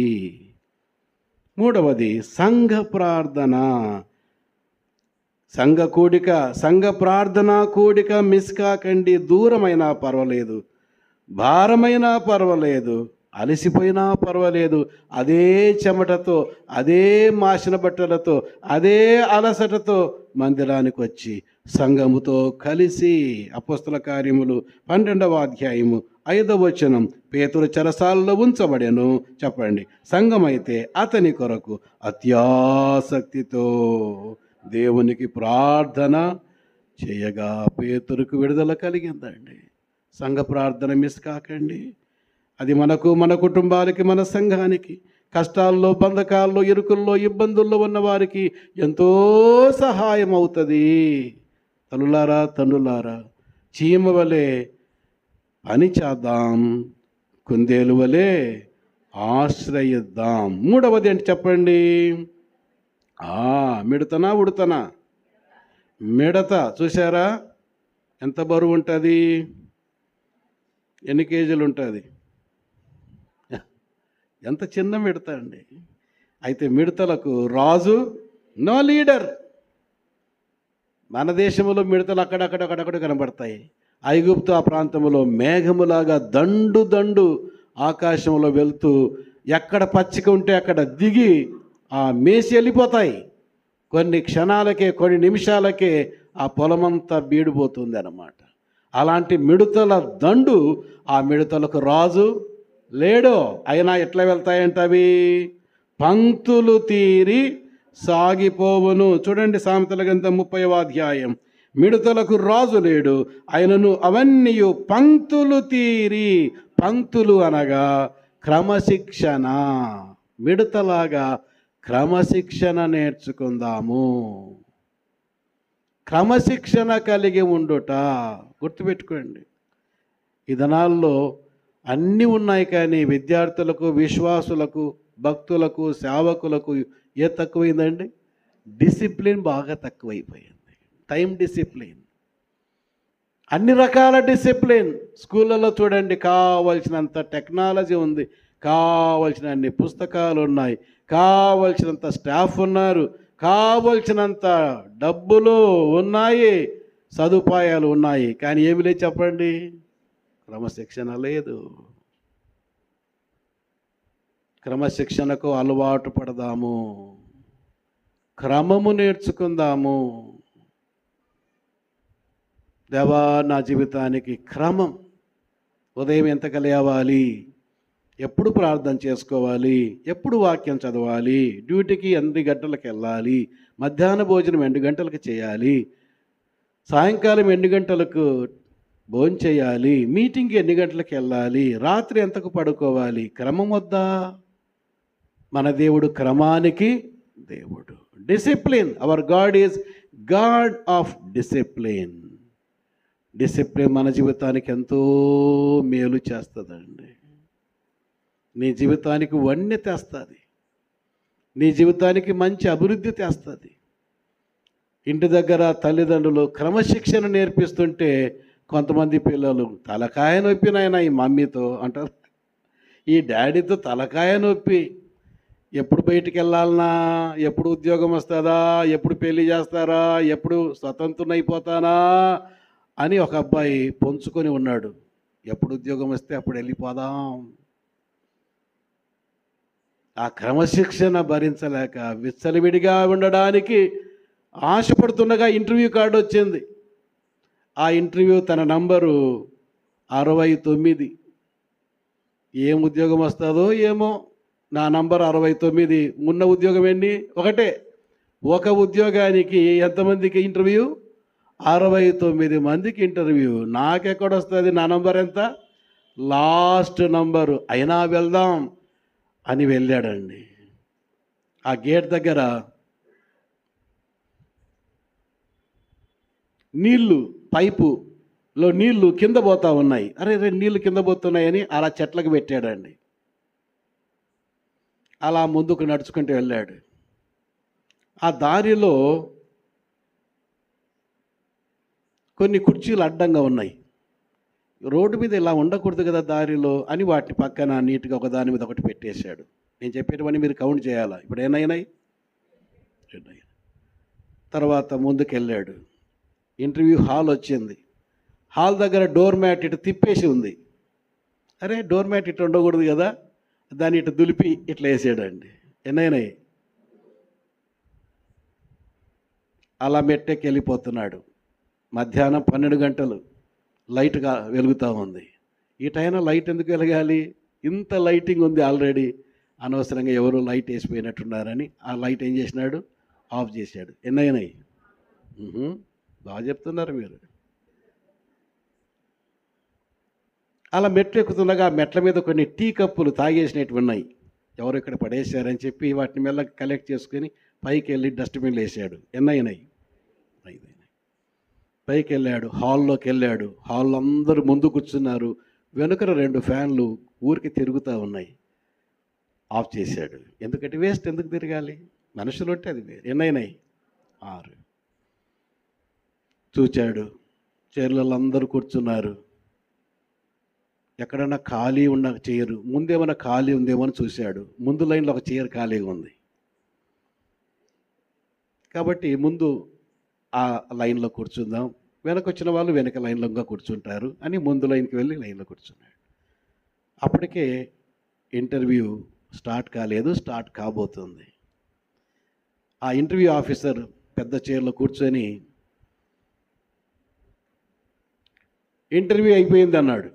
A: మూడవది సంఘ ప్రార్థన. సంఘ కూడిక, సంఘ ప్రార్థన కూడిక మిస్ కాకండి. దూరమైనా పర్వాలేదు, భారమైనా పర్వాలేదు, అలసిపోయినా పర్వాలేదు, అదే చెమటతో, అదే మాసిన బట్టలతో, అదే అలసటతో మందిరానికి వచ్చి సంఘముతో కలిసి. అపోస్తల కార్యములు 12వ అధ్యాయము 5వ వచనం, పేతురు చెరసాలలో ఉంచబడెను చెప్పండి. సంఘమైతే అతని కొరకు అత్యాసక్తితో దేవునికి ప్రార్థన చేయగా పేతురుకు విడుదల కలిగిందండి. సంఘ ప్రార్థన మిస్ కాకండి. అది మనకు, మన కుటుంబాలకి, మన సంఘానికి, కష్టాల్లో, బంధకాల్లో, ఇరుకుల్లో, ఇబ్బందుల్లో ఉన్న వారికి ఎంతో సహాయం అవుతుంది. తల్లులారా, తండ్రులారా, చీమ వలె పని చేద్దాం, కుందేలు వలె ఆశ్రయిద్దాం. మూడవది ఏంటి చెప్పండి? మిడతనా ఉడతనా? మిడత చూసారా ఎంత బరువు ఉంటుంది, ఎన్ని కేజీలు ఉంటుంది? ఎంత చిన్న మిడత అండి. అయితే మిడతలకు రాజు, నో లీడర్. మన దేశంలో మిడతలు అక్కడక్కడ కనబడతాయి. ఐగుప్తు ఆ ప్రాంతంలో మేఘములాగా దండు దండు ఆకాశంలో వెళ్తూ ఎక్కడ పచ్చిక ఉంటే అక్కడ దిగి ఆ మేసి వెళ్ళిపోతాయి. కొన్ని క్షణాలకే, కొన్ని నిమిషాలకే ఆ పొలమంతా బీడిపోతుంది అన్నమాట. అలాంటి మిడతల దండు. ఆ మిడతలకు రాజు లేడో. అయినా ఎట్లా వెళ్తాయంట అవి? పంక్తులు తీరి సాగిపోవును. చూడండి సామెతల గ్రంథం 30వ అధ్యాయం. మిడతలకు రాజు లేడు, ఆయనను అవన్నీ పంక్తులు తీరి. పంక్తులు అనగా క్రమశిక్షణ. మిడతలాగా క్రమశిక్షణ నేర్చుకుందాము. క్రమశిక్షణ కలిగి ఉండుట. గుర్తుపెట్టుకోండి, ఈ దినాల్లో అన్నీ ఉన్నాయి, కానీ విద్యార్థులకు, విశ్వాసులకు, భక్తులకు, సేవకులకు ఏ తక్కువైందండి? డిసిప్లిన్ బాగా తక్కువైపోయింది. టైం డిసిప్లిన్, అన్ని రకాల డిసిప్లిన్. స్కూళ్ళలో చూడండి, కావలసినంత టెక్నాలజీ ఉంది, కావలసిన అన్ని పుస్తకాలు ఉన్నాయి, కావలసినంత స్టాఫ్ ఉన్నారు, కావలసినంత డబ్బులు ఉన్నాయి, సదుపాయాలు ఉన్నాయి. కానీ ఏమి లేదు చెప్పండి? క్రమశిక్షణ లేదు. క్రమశిక్షణకు అలవాటు పడదాము, క్రమము నేర్చుకుందాము. దేవా, నా జీవితానికి క్రమం. ఉదయం ఎంత లేవాలి, ఎప్పుడు ప్రార్థన చేసుకోవాలి, ఎప్పుడు వాక్యం చదవాలి, డ్యూటీకి 8 గంటలకు వెళ్ళాలి, మధ్యాహ్న భోజనం 2 గంటలకు చేయాలి, సాయంకాలం 2 గంటలకు భోజనం చేయాలి, మీటింగ్కి 2 గంటలకు వెళ్ళాలి, రాత్రి ఎంతకు పడుకోవాలి. క్రమం వద్దా? మన దేవుడు క్రమానికి దేవుడు. Discipline. Hour God is God of discipline. Discipline మన జీవితానికి ఎంతో మేలు చేస్తుందండి. నీ జీవితానికి వన్నె తెస్తుంది, నీ జీవితానికి మంచి అభివృద్ధి తెస్తుంది. ఇంటి దగ్గర తల్లిదండ్రులు క్రమశిక్షణ నేర్పిస్తుంటే కొంతమంది పిల్లలు తలకాయ నొప్పి నాయన ఈ మమ్మీతో అంటారు, ఈ డాడీతో తలకాయ నొప్పి. ఎప్పుడు బయటికి వెళ్ళాలనా, ఎప్పుడు ఉద్యోగం వస్తుందా, ఎప్పుడు పెళ్లి చేస్తారా, ఎప్పుడు స్వతంత్రునైపోతానా అని ఒక అబ్బాయి పొంచుకొని ఉన్నాడు. ఎప్పుడు ఉద్యోగం వస్తే అప్పుడు వెళ్ళిపోదాం. ఆ క్రమశిక్షణ భరించలేక విచ్చలవిడిగా ఉండడానికి ఆశపడుతుండగా ఇంటర్వ్యూ కార్డు వచ్చింది. ఆ ఇంటర్వ్యూ తన నంబరు 69. ఏం ఉద్యోగం వస్తుందో ఏమో, నా నంబర్ 69. ఉన్న ఉద్యోగం ఎన్ని? ఒకటే. ఒక ఉద్యోగానికి ఎంతమందికి ఇంటర్వ్యూ? 69 మందికి ఇంటర్వ్యూ. నాకెక్కడొస్తుంది? నా నంబర్ ఎంత? Last number. అయినా వెళ్దాం అని వెళ్ళాడండి. ఆ గేట్ దగ్గర నీళ్లు, పైపులో నీళ్లు కింద పోతా ఉన్నాయి. అరే నీళ్లు కింద పోతున్నాయని అలా చెట్లకు పెట్టాడండి. అలా ముందుకు నడుచుకుంటూ వెళ్ళాడు. ఆ దారిలో కొన్ని కుర్చీలు అడ్డంగా ఉన్నాయి. రోడ్డు మీద ఇలా ఉండకూడదు కదా దారిలో అని వాటి పక్కన నీట్గా ఒకదాని మీద ఒకటి పెట్టేశాడు. నేను చెప్పేటివన్నీ మీరు కౌంట్ చేయాలా. ఇప్పుడు ఏమైనాయి? తర్వాత ముందుకు వెళ్ళాడు. ఇంటర్వ్యూ హాల్ వచ్చింది. హాల్ దగ్గర డోర్ మ్యాట్ ఇటు తిప్పేసి ఉంది. అరే డోర్ మ్యాట్ ఇటు ఉండకూడదు కదా, దాన్ని ఇటు దులిపి ఇట్లా వేసాడండి. ఎన్నైనాయి? అలా మెట్టెక్కి వెళ్ళిపోతున్నాడు. మధ్యాహ్నం 12 గంటలు లైట్గా వెలుగుతూ ఉంది. ఈ టైంలో లైట్ ఎందుకు వెలగాలి? ఇంత లైటింగ్ ఉంది ఆల్రెడీ, అనవసరంగా ఎవరు లైట్ వేసిపోయినట్టున్నారని ఆ లైట్ ఏం చేసినాడు? ఆఫ్ చేశాడు. ఎన్నైనాయి? బాగా చెప్తున్నారు మీరు. అలా మెట్లు ఎక్కుతుండగా మెట్ల మీద కొన్ని టీ కప్పులు తాగేసినట్టు ఉన్నాయి. ఎవరు ఇక్కడ పడేశారని చెప్పి వాటిని మెల్లగా కలెక్ట్ చేసుకుని పైకి వెళ్ళి డస్ట్బిన్లు వేసాడు. ఎన్నైనాయి? 5 అయినాయి. పైకి వెళ్ళాడు, హాల్లోకి వెళ్ళాడు. హాల్లో అందరూ ముందు కూర్చున్నారు. వెనుకన 2 ఫ్యాన్లు ఊరికి తిరుగుతూ ఉన్నాయి. ఆఫ్ చేశాడు. ఎందుకంటే వేస్ట్ ఎందుకు తిరగాలి, మనుషులు ఉంటే అది వేరు. ఎన్నైనాయి? 6. చూచాడు, చైర్లలో అందరూ కూర్చున్నారు. ఎక్కడన్నా ఖాళీ ఉన్న చైర్ ముందేమైనా ఖాళీ ఉందేమో అని చూశాడు. ముందు లైన్లో ఒక చైర్ ఖాళీగా ఉంది కాబట్టి ముందు ఆ లైన్లో కూర్చుందాం, వెనక వచ్చిన వాళ్ళు వెనక లైన్లో కూర్చుంటారు అని ముందు లైన్కి వెళ్ళి లైన్లో కూర్చున్నాడు. అప్పటికే ఇంటర్వ్యూ స్టార్ట్ కాలేదు, స్టార్ట్ కాబోతుంది. ఆ ఇంటర్వ్యూ ఆఫీసర్ పెద్ద చైర్లో కూర్చొని ఇంటర్వ్యూ అయిపోయింది అన్నాడు.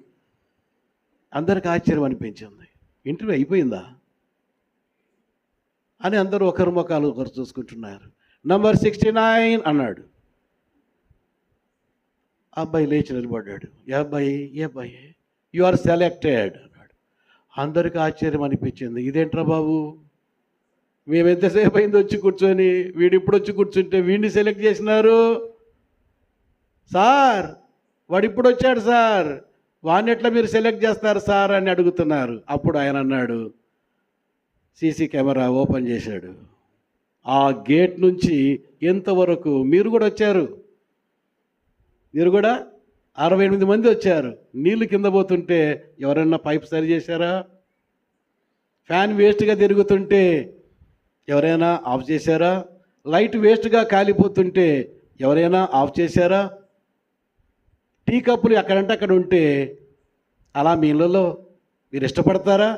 A: అందరికి ఆశ్చర్యం అనిపించింది. ఇంటర్వ్యూ అయిపోయిందా అని అందరూ ఒకరి ముఖాలు ఒకరు చూసుకుంటున్నారు. నంబర్ 69 అన్నాడు. అబ్బాయి లేచి నిలబడ్డాడు. ఏ అబ్బాయి యు ఆర్ సెలెక్టెడ్ అన్నాడు. అందరికి ఆశ్చర్యం అనిపించింది. ఇదేంట్రా బాబు, మేము ఎంతసేపు అయింది వచ్చి కూర్చొని, వీడు ఇప్పుడు వచ్చి కూర్చుంటే వీడిని సెలెక్ట్ చేసినారు సార్, వాడు ఇప్పుడు వచ్చాడు సార్, వాడిని ఎట్లా మీరు సెలెక్ట్ చేస్తారు సార్ అని అడుగుతున్నారు. అప్పుడు ఆయన అన్నాడు, సీసీ కెమెరా ఓపెన్ చేశాడు. ఆ గేట్ నుంచి ఎంతవరకు మీరు కూడా వచ్చారు, మీరు కూడా 68 మంది వచ్చారు. నీళ్లు కింద పోతుంటే ఎవరైనా పైప్ సరి చేశారా? ఫ్యాన్ వేస్ట్గా తిరుగుతుంటే ఎవరైనా ఆఫ్ చేశారా? లైట్ వేస్ట్గా కాలిపోతుంటే ఎవరైనా ఆఫ్ చేశారా? టీ కప్పులు ఎక్కడంటే అక్కడ ఉంటే అలా మీ ఇళ్ళలో మీరు ఇష్టపడతారా?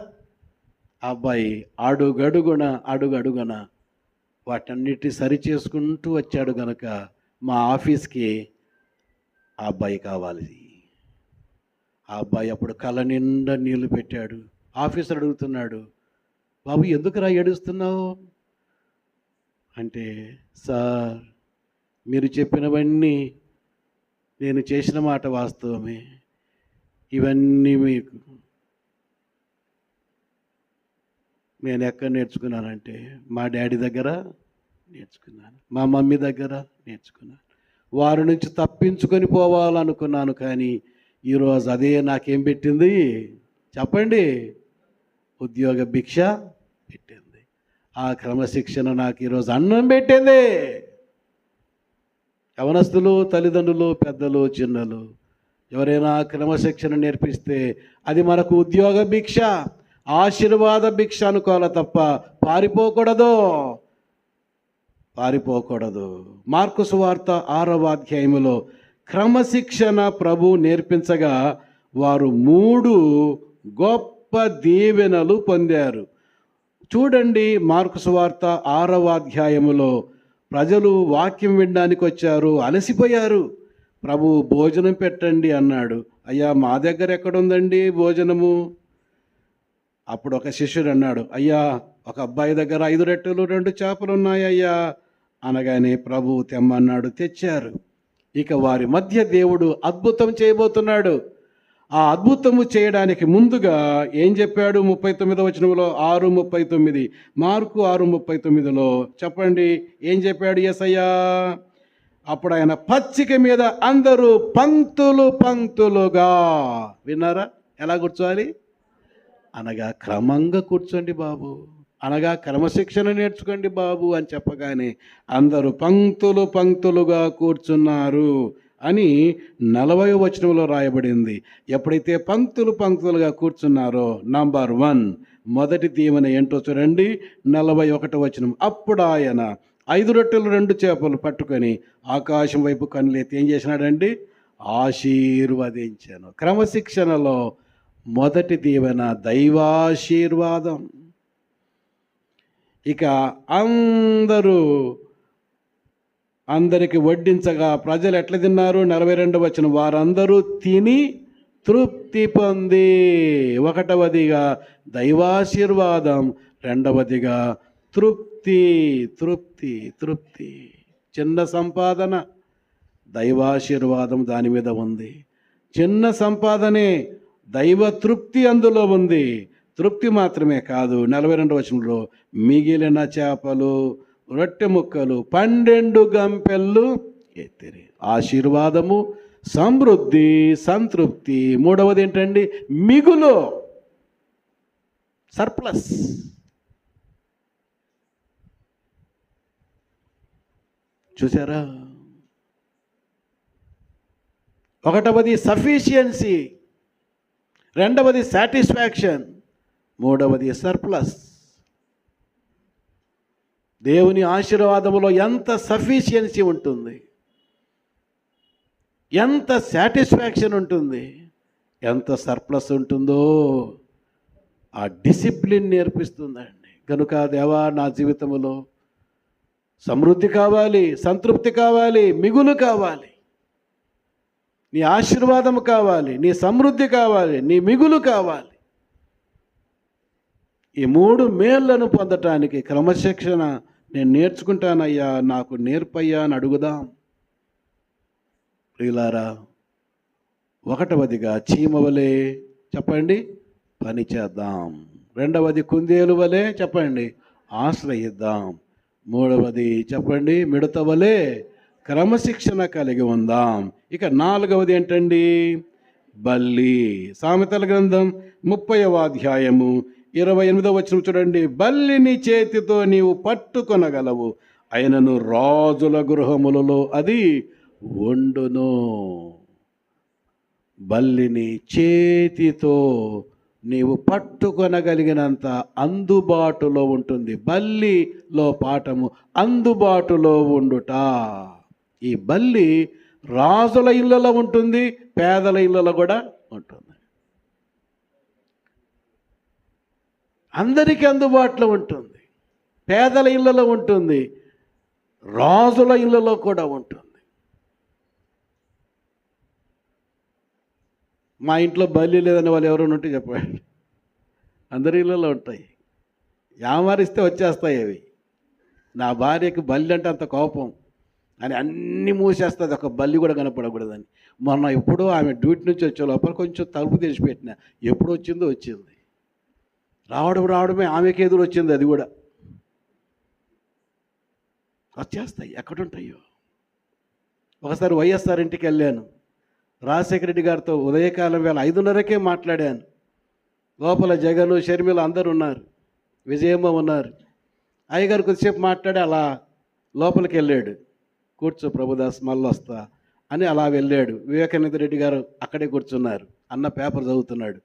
A: అబ్బాయి అడుగడుగున వాటన్నిటి సరి చేసుకుంటూ వచ్చాడు కనుక మా ఆఫీస్కి ఆ అబ్బాయి కావాలి. ఆ అబ్బాయి అప్పుడు కళ్ళ నిండా నీళ్లు పెట్టాడు. ఆఫీసర్ అడుగుతున్నాడు, బాబు ఎందుకురా ఏడుస్తున్నావు అంటే, సార్ మీరు చెప్పినవన్నీ నేను చేసిన మాట వాస్తవమే, ఇవన్నీ మీకు నేను ఎక్కడ నేర్చుకున్నానంటే మా డాడీ దగ్గర నేర్చుకున్నాను, మా మమ్మీ దగ్గర నేర్చుకున్నాను. వారి నుంచి తప్పించుకొని పోవాలనుకున్నాను, కానీ ఈరోజు అదే నాకేం పెట్టింది చెప్పండి, ఉద్యోగ భిక్ష పెట్టింది. ఆ క్రమశిక్షణ నాకు ఈరోజు అన్నం పెట్టింది. యవనస్తులు, తల్లిదండ్రులు, పెద్దలు, చిన్నలు ఎవరైనా క్రమశిక్షణ నేర్పిస్తే అది మనకు ఉద్యోగ భిక్ష, ఆశీర్వాద భిక్ష అనుకోవాలి తప్ప పారిపోకూడదు. మార్కు సువార్త 6వ అధ్యాయములో క్రమశిక్షణ ప్రభు నేర్పించగా వారు 3 గొప్ప దీవెనలు పొందారు. చూడండి, మార్కు సువార్త 6వ అధ్యాయములో ప్రజలు వాక్యం వినడానికి వచ్చారు, అలసిపోయారు. ప్రభు భోజనం పెట్టండి అన్నాడు. అయ్యా మా దగ్గర ఎక్కడుందండి భోజనము? అప్పుడు ఒక శిష్యుడు అన్నాడు, అయ్యా ఒక అబ్బాయి దగ్గర 5 రొట్టెలు 2 చేపలు ఉన్నాయ్యా అనగానే ప్రభు తెమ్మన్నాడు, తెచ్చారు. ఇక వారి మధ్య దేవుడు అద్భుతం చేయబోతున్నాడు. ఆ అద్భుతము చేయడానికి ముందుగా ఏం చెప్పాడు? 39వ వచనంలో 6:39 మార్కు 6:39లో చెప్పండి ఏం చెప్పాడు యేసయ్యా? అప్పుడు ఆయన పచ్చిక మీద అందరూ పంక్తులుగా, విన్నారా? ఎలా కూర్చోవాలి అనగా క్రమంగా కూర్చోండి బాబు, అనగా క్రమశిక్షణ నేర్చుకోండి బాబు అని చెప్పగానే అందరూ పంక్తులుగా కూర్చున్నారు అని 40వ వచనంలో రాయబడింది. ఎప్పుడైతే పంక్తులుగా కూర్చున్నారో నంబర్ 1 మొదటి దీవెన ఏంటో చూడండి, 41వ వచనం. అప్పుడు ఆయన 5 రొట్టెలు 2 చేపలు పట్టుకొని ఆకాశం వైపు కన్నులెత్తి ఏం చేసినాడండి? ఆశీర్వదించాను. క్రమశిక్షణలో మొదటి దీవెన దైవాశీర్వాదం. ఇక అందరికి వడ్డించగా ప్రజలు ఎట్లా తిన్నారు? 42వ వచనం, వారందరూ తిని తృప్తి పొంది. 1వదిగా దైవాశీర్వాదం, 2వదిగా తృప్తి. చిన్న సంపాదన, దైవాశీర్వాదం దాని మీద ఉంది. చిన్న సంపాదనే, దైవ తృప్తి అందులో ఉంది. తృప్తి మాత్రమే కాదు, 42వ వచనంలో మిగిలిన చేపలు రొట్టె ముక్కలు 12 గంపెళ్ళు ఎత్తిరి. ఆశీర్వాదము, సమృద్ధి, సంతృప్తి. 3వది ఏంటండి? మిగులు, సర్ప్లస్. చూసారా? 1వది సఫిషియన్సీ, రెండవది సాటిస్ఫాక్షన్, మూడవది సర్ప్లస్. దేవుని ఆశీర్వాదములో ఎంత సఫిషియన్సీ ఉంటుంది, ఎంత సాటిస్ఫాక్షన్ ఉంటుంది, ఎంత సర్ప్లస్ ఉంటుందో ఆ డిసిప్లిన్ నేర్పిస్తుందండి. కనుక దేవా, నా జీవితంలో సమృద్ధి కావాలి, సంతృప్తి కావాలి, మిగులు కావాలి, నీ ఆశీర్వాదం కావాలి, నీ సమృద్ధి కావాలి, నీ మిగులు కావాలి. ఈ 3 మేళ్లను పొందటానికి క్రమశిక్షణ నేను నేర్చుకుంటానయ్యా, నాకు నేర్పయ్యా అని అడుగుదాం. ప్రియులారా, 1వదిగా చీమ వలె చెప్పండి పని చేద్దాం. 2వది కుందేలు వలె చెప్పండి ఆశ్రయిద్దాం. 3వది చెప్పండి మిడత వలె క్రమశిక్షణ కలిగి ఉందాం. ఇక 4వది ఏంటండి? బల్లి. సామెతల గ్రంథం 30వ అధ్యాయము 28వ వచనం చూడండి. బల్లిని చేతితో నీవు పట్టుకొనగలవు, అయినను రాజుల గృహములలో అది వండును. బల్లిని చేతితో నీవు పట్టుకొనగలిగినంత అందుబాటులో ఉంటుంది. బల్లిలో పాఠము అందుబాటులో ఉండుట. ఈ బల్లి రాజుల ఇళ్ళలో ఉంటుంది, పేదల ఇళ్ళలో కూడా ఉంటుంది. అందరికీ అందుబాటులో ఉంటుంది, పేదల ఇళ్ళలో ఉంటుంది, రాజుల ఇళ్ళలో కూడా ఉంటుంది. మా ఇంట్లో బల్లి లేదని వాళ్ళు ఎవరైనా ఉంటే చెప్పండి. అందరి ఇళ్ళలో ఉంటాయి, యామారిస్తే వచ్చేస్తాయి అవి. నా భార్యకి బల్లి అంటే అంత కోపం అని అన్నీ మూసేస్తుంది, ఒక బల్లి కూడా కనపడకూడదని. మొన్న ఎప్పుడో ఆమె డ్యూటీ నుంచి వచ్చే లోపల కొంచెం తలుపు తెచ్చిపెట్టిన, ఎప్పుడు వచ్చిందో వచ్చింది. రావడమే ఆమెకి ఎదురు వచ్చింది, అది కూడా వచ్చేస్తాయి, ఎక్కడుంటాయో. ఒకసారి వైఎస్ఆర్ ఇంటికి వెళ్ళాను, రాజశేఖర రెడ్డి గారితో ఉదయకాలం వేళ 5:30కే మాట్లాడాను. లోపల జగను, షర్మిల అందరూ ఉన్నారు, విజయమ్మ ఉన్నారు. అయ్యగారు కొద్దిసేపు మాట్లాడి అలా లోపలికి వెళ్ళాడు. కూర్చో ప్రభుదాస్ మళ్ళీ వస్తా అని అలా వెళ్ళాడు. వివేకానంద రెడ్డి గారు అక్కడే కూర్చున్నారు, అన్న పేపర్ చదువుతున్నాడు.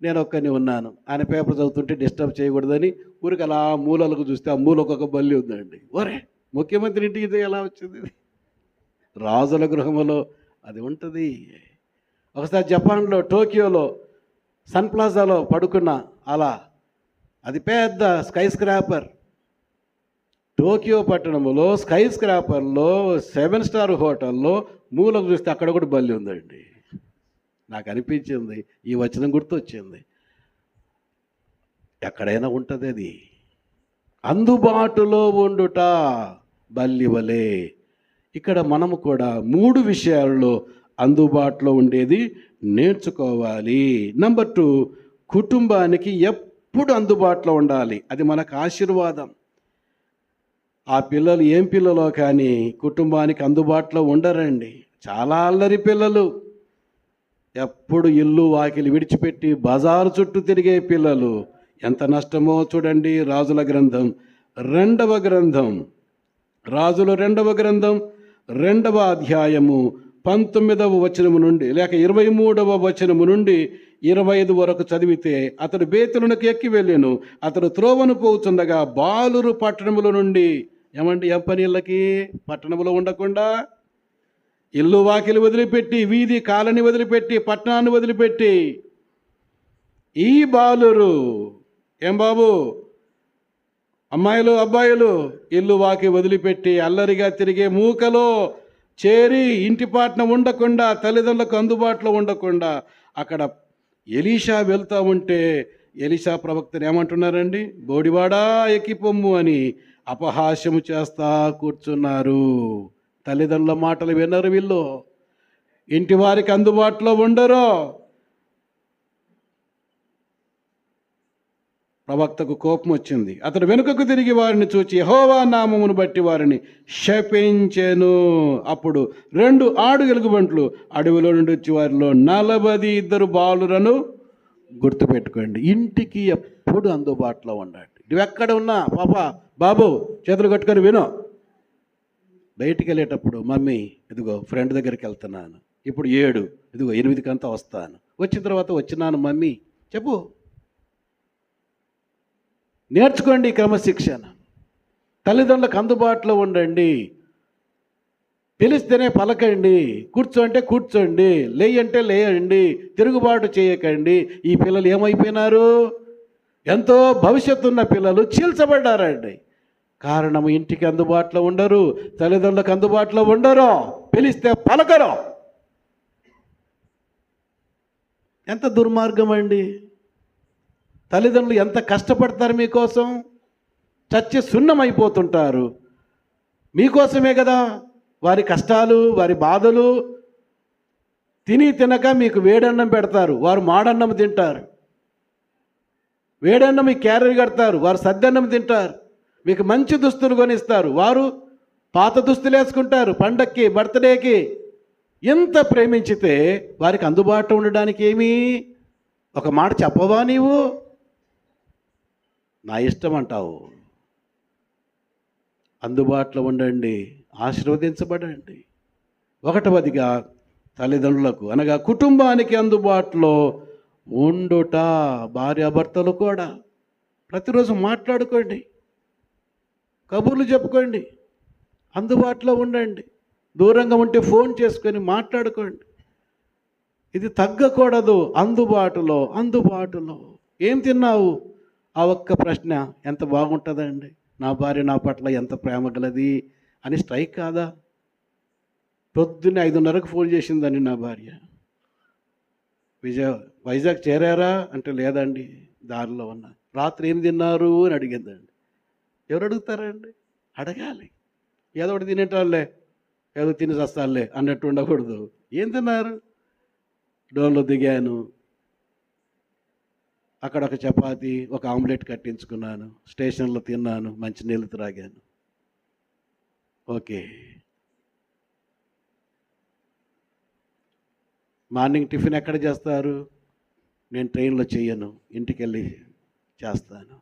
A: నేను ఒక్కని ఉన్నాను. ఆయన పేపర్ చదువుతుంటే డిస్టర్బ్ చేయకూడదని ఊరికి అలా మూలలకు చూస్తే ఆ మూలకు ఒక బల్లి ఉందండి. ఒరే, ముఖ్యమంత్రి ఇంటికి ఇది ఎలా వచ్చింది? రాజుల గృహములో అది ఉంటుంది. ఒకసారి జపాన్లో టోక్యోలో సన్ ప్లాజాలో పడుకున్నా, అలా అది పెద్ద స్కై స్క్రాపర్. టోక్యో పట్టణంలో స్కై స్క్రాపర్లో 7 స్టార్ హోటల్లో మూలకు చూస్తే అక్కడ కూడా బల్లి ఉందండి. నాకు అనిపించింది, ఈ వచనం గుర్తొచ్చింది. ఎక్కడైనా ఉంటుంది అది, అందుబాటులో ఉండుట బల్లి వలె. ఇక్కడ మనము కూడా 3 విషయాల్లో అందుబాటులో ఉండేది నేర్చుకోవాలి. నెంబర్ 2, కుటుంబానికి ఎప్పుడు అందుబాటులో ఉండాలి. అది మనకు ఆశీర్వాదం. ఆ పిల్లలు ఏం పిల్లలో కానీ కుటుంబానికి అందుబాటులో ఉండరండి. చాలా అల్లరి పిల్లలు, ఎప్పుడు ఇల్లు వాకిలి విడిచిపెట్టి బజారు చుట్టూ తిరిగే పిల్లలు. ఎంత నష్టమో చూడండి. రాజుల గ్రంథం 2వ గ్రంథం, రాజుల 2వ గ్రంథం 2వ అధ్యాయము 19వ వచనము నుండి లేక 23వ వచనము నుండి 25 వరకు చదివితే, అతడు బేతులకు ఎక్కి వెళ్ళాను. అతడు త్రోవను పోచుండగా బాలురు పట్టణముల నుండి, ఏమండి ఎం పనిళ్ళకి పట్టణంలో ఉండకుండా ఇల్లు వాకిలి వదిలిపెట్టి, వీధి కాలనీ వదిలిపెట్టి, పట్టణాన్ని వదిలిపెట్టి, ఈ బాలురు, ఏం బాబు అమ్మాయిలు అబ్బాయిలు, ఇల్లు వాకి వదిలిపెట్టి అల్లరిగా తిరిగే మూకలో చేరి ఇంటి పాటన ఉండకుండా, తల్లిదండ్రులకు అందుబాటులో ఉండకుండా అక్కడ ఎలీషా వెళ్తూ ఉంటే ఎలీషా ప్రవక్తను ఏమంటున్నారండి? బోడివాడా ఎక్కిపొమ్ము అని అపహాస్యము చేస్తా కూర్చున్నారు. తల్లిదండ్రుల మాటలు వినరు వీళ్ళు, ఇంటి వారికి అందుబాటులో ఉండరు. ప్రవక్తకు కోపం వచ్చింది. అతడు వెనుకకు తిరిగి వారిని చూచి యెహోవా నామమును బట్టి వారిని శపించెను. అప్పుడు 2 ఆడు ఎలుగుబంట్లు అడవిలో నుండి వచ్చి వారిలో 42 బాలురను గుర్తుపెట్టుకోండి. ఇంటికి ఎప్పుడు అందుబాటులో ఉండండి. నువ్వెక్కడ ఉన్నా బాబు చేతులు కట్టుకొని విను. బయటికి వెళ్ళేటప్పుడు మమ్మీ ఇదిగో ఫ్రెండ్ దగ్గరికి వెళ్తున్నాను, ఇప్పుడు 7, ఇదిగో 8కంతా వస్తాను. వచ్చిన తర్వాత వచ్చినాను మమ్మీ చెప్పు. నేర్చుకోండి క్రమశిక్షణ. తల్లిదండ్రులకు అందుబాటులో ఉండండి. పిలిస్తేనే పలకండి, కూర్చోంటే కూర్చోండి, లేయంటే లేయండి, తిరుగుబాటు చేయకండి. ఈ పిల్లలు ఏమైపోయినారు? ఎంతో భవిష్యత్తు ఉన్న పిల్లలు చీల్చబడ్డారండి. కారణం ఇంటికి అందుబాటులో ఉండరు, తల్లిదండ్రులకు అందుబాటులో ఉండరు, పిలిస్తే పలకరు. ఎంత దుర్మార్గం అండి. తల్లిదండ్రులు ఎంత కష్టపడతారు మీకోసం, చచ్చి సున్నమైపోతుంటారు. మీకోసమే కదా వారి కష్టాలు, వారి బాధలు. తినక మీకు వేడన్నం పెడతారు, వారు మాడన్నం తింటారు. వేడన్నం మీకు క్యారియర్ కడతారు, వారు సద్దన్నం తింటారు. మీకు మంచి దుస్తులు కొనిస్తారు, వారు పాత దుస్తులు వేసుకుంటారు పండక్కి, బర్త్డేకి. ఎంత ప్రేమించితే వారికి అందుబాటులో ఉండడానికి ఏమీ ఒక మాట చెప్పవా నీవు? నా ఇష్టం అంటావు. అందుబాటులో ఉండండి, ఆశీర్వదించబడండి. 1వదిగా తల్లిదండ్రులకు అనగా కుటుంబానికి అందుబాటులో ఉండుట. భార్యాభర్తలు కూడా ప్రతిరోజు మాట్లాడుకోండి, కబుర్లు చెప్పుకోండి, అందుబాటులో ఉండండి. దూరంగా ఉంటే ఫోన్ చేసుకొని మాట్లాడుకోండి. ఇది తగ్గకూడదు. అందుబాటులో. ఏం తిన్నావు? ఆ ఒక్క ప్రశ్న ఎంత బాగుంటుందండి. నా భార్య నా పట్ల ఎంత ప్రేమ గలది అని స్ట్రైక్ కాదా? పొద్దున్నే 5:30కు ఫోన్ చేసిందండి నా భార్య. వైజాగ్ చేరారా అంటే లేదండి, దారిలో ఉన్నా. రాత్రి ఏం తిన్నారు అని అడిగిందండి. ఎవరు అడుగుతారండి? అడగాలి. ఏదో ఒకటి తినేటాళ్ళే, ఏదో తిని చస్తాలే అన్నట్టు ఉండకూడదు. ఏం తిన్నారు? డోర్లో దిగాను, అక్కడ ఒక చపాతి, ఒక ఆమ్లెట్ కట్టించుకున్నాను, స్టేషన్లో తిన్నాను, మంచినీళ్ళు త్రాగాను. ఓకే. మార్నింగ్ టిఫిన్ ఎక్కడ చేస్తారు? నేను ట్రైన్లో చేయను, ఇంటికి వెళ్ళి చేస్తాను.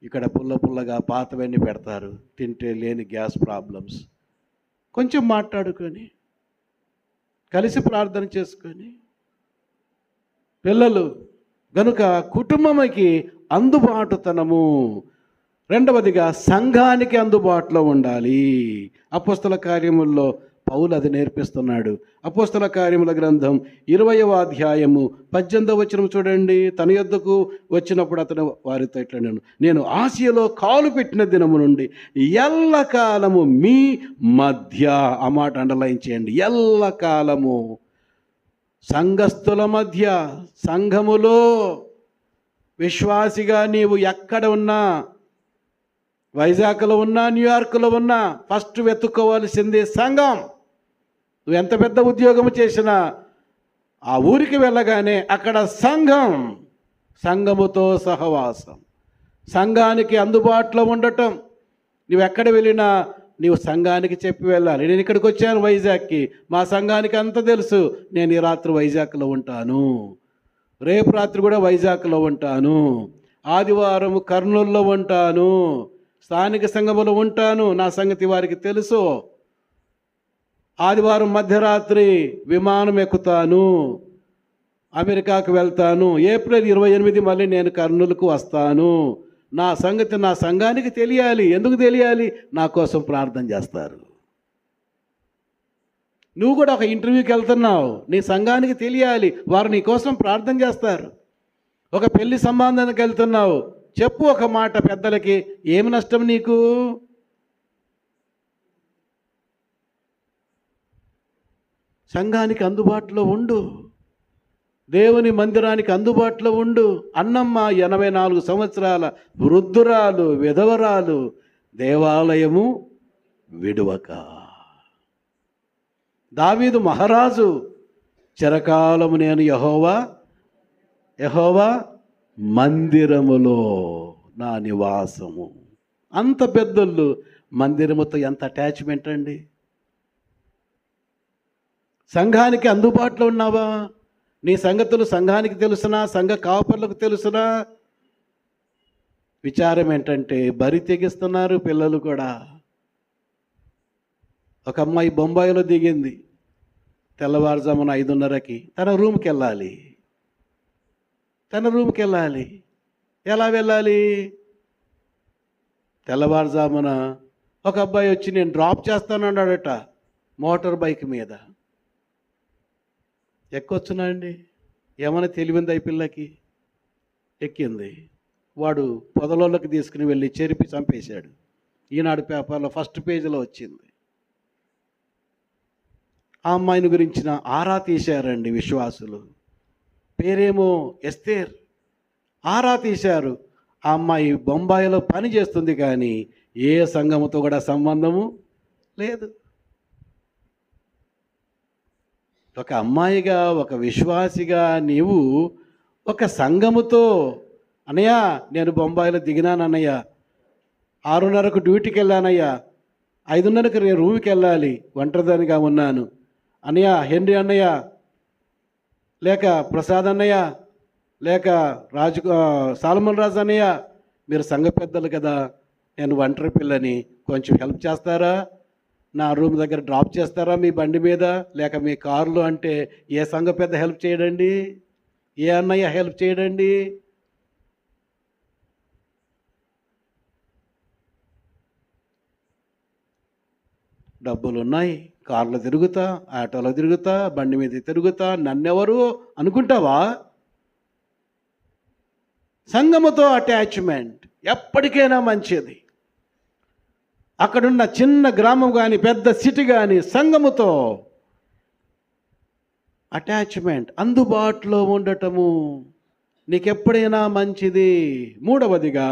A: ఇక్కడ పుల్లగా పాతవన్నీ పెడతారు, తింటే లేని గ్యాస్ ప్రాబ్లమ్స్. కొంచెం మాట్లాడుకొని కలిసి ప్రార్థన చేసుకొని పిల్లలు గనుక కుటుంబంకి అందుబాటుతనము. 2వదిగా సంఘానికి అందుబాటులో ఉండాలి. అపోస్తల కార్యముల్లో పౌలు అది నేర్పిస్తున్నాడు. అపోస్తల కార్యముల గ్రంథం 20వ అధ్యాయము 18వ వచనం చూడండి. తన యొద్దకు వచ్చినప్పుడు అతను వారితో ఇట్లా, నేను ఆసియాలో కాలు పెట్టిన దినము నుండి ఎల్లకాలము మీ మధ్య, ఆ మాట అండర్లైన్ చేయండి, ఎల్లకాలము. సంఘస్థుల మధ్య, సంఘములో విశ్వాసిగా నీవు ఎక్కడ ఉన్నా, వైజాగ్లో ఉన్నా, న్యూయార్క్లో ఉన్నా, ఫస్ట్ వెతుక్కోవాల్సింది సంఘం. నువ్వు ఎంత పెద్ద ఉద్యోగం చేసినా ఆ ఊరికి వెళ్ళగానే అక్కడ సంఘం, సంఘముతో సహవాసం, సంఘానికి అందుబాటులో ఉండటం. నువ్వు ఎక్కడ వెళ్ళినా నీవు సంఘానికి చెప్పి వెళ్ళాలి. నేను ఇక్కడికి వచ్చాను వైజాగ్కి, మా సంఘానికి అంత తెలుసు, నేను ఈ రాత్రి వైజాగ్లో ఉంటాను, రేపు రాత్రి కూడా వైజాగ్లో ఉంటాను, ఆదివారం కర్నూలులో ఉంటాను, స్థానిక సంఘములో ఉంటాను, నా సంగతి వారికి తెలుసు. ఆదివారం మధ్యరాత్రి విమానం ఎక్కుతాను, అమెరికాకు వెళ్తాను, ఏప్రిల్ 28 మళ్ళీ నేను కర్నూలుకు వస్తాను. నా సంగతి నా సంఘానికి తెలియాలి. ఎందుకు తెలియాలి? నా కోసం ప్రార్థన చేస్తారు. నువ్వు కూడా ఒక ఇంటర్వ్యూకి వెళ్తున్నావు, నీ సంఘానికి తెలియాలి, వారు నీ కోసం ప్రార్థన చేస్తారు. ఒక పెళ్లి సంబంధానికి వెళ్తున్నావు, చెప్పు ఒక మాట పెద్దలకి, ఏమి నష్టం నీకు? సంఘానికి అందుబాటులో ఉండు, దేవుని మందిరానికి అందుబాటులో ఉండు. అన్నమ్మ 84 సంవత్సరాల వృద్ధురాలు, విధవరాలు, దేవాలయము విడువక. దావీదు మహారాజు, చిరకాలము నేను యెహోవా మందిరములో నా నివాసము. అంత పెద్దోళ్ళు మందిరముతో ఎంత అటాచ్మెంట్ అండి. సంఘానికి అందుబాటులో ఉన్నావా? నీ సంగతులు సంఘానికి తెలుసునా, సంఘ కాపర్లకు తెలుసునా? విచారం ఏంటంటే బరి తెగిస్తున్నారు పిల్లలు కూడా. ఒక అమ్మాయి బొంబాయిలో దిగింది, తెల్లవారుజామున 5:30కి తన రూమ్కి వెళ్ళాలి. ఎలా వెళ్ళాలి? తెల్లవారుజామున ఒక అబ్బాయి వచ్చి నేను డ్రాప్ చేస్తానన్నాడట మోటార్ బైక్ మీద. ఎక్కొచ్చునా అండి? ఏమైనా తెలివింది ఈ పిల్లకి? ఎక్కింది. వాడు పొదలోకి తీసుకుని వెళ్ళి చెరిపి చంపేశాడు. ఈనాడు పేపర్లో ఫస్ట్ పేజీలో వచ్చింది. ఆ అమ్మాయిని గురించిన ఆరా తీశారండి విశ్వాసులు. పేరేమో ఎస్తేర్. ఆరా తీశారు. ఆ అమ్మాయి బొంబాయిలో పని చేస్తుంది, కానీ ఏ సంఘముతో కూడా సంబంధము లేదు. ఒక అమ్మాయిగా, ఒక విశ్వాసిగా నీవు ఒక సంఘముతో, అన్నయ్య నేను బొంబాయిలో దిగినానన్నయ్య, 6:30కు డ్యూటీకి వెళ్ళానయ్యా, 5:30కు నేను రూమ్కి వెళ్ళాలి, ఒంటరిదానిగా ఉన్నాను అన్నయ్య, హెన్రీ అన్నయ్య, లేక ప్రసాద్ అన్నయ్య, లేక సాలమన్ రాజు అన్నయ్య, మీరు సంఘ పెద్దలు కదా, నేను ఒంటరి పిల్లని, కొంచెం హెల్ప్ చేస్తారా? నా రూమ్ దగ్గర డ్రాప్ చేస్తారా మీ బండి మీద, లేక మీ కారులో? అంటే ఏ సంఘ పెద్ద హెల్ప్ చేయడండి? ఏ అన్నయ్య హెల్ప్ చేయడండి? డబ్బులు ఉన్నాయి, కార్లో తిరుగుతా, ఆటోలో తిరుగుతా, బండి మీద తిరుగుతా, నన్నెవరు అనుకుంటావా? సంఘముతో అటాచ్మెంట్ ఎప్పటికైనా మంచిది. అక్కడున్న చిన్న గ్రామం కానీ పెద్ద సిటీ కానీ సంఘముతో అటాచ్మెంట్, అందుబాటులో ఉండటము నీకెప్పుడైనా మంచిది. మూడవదిగా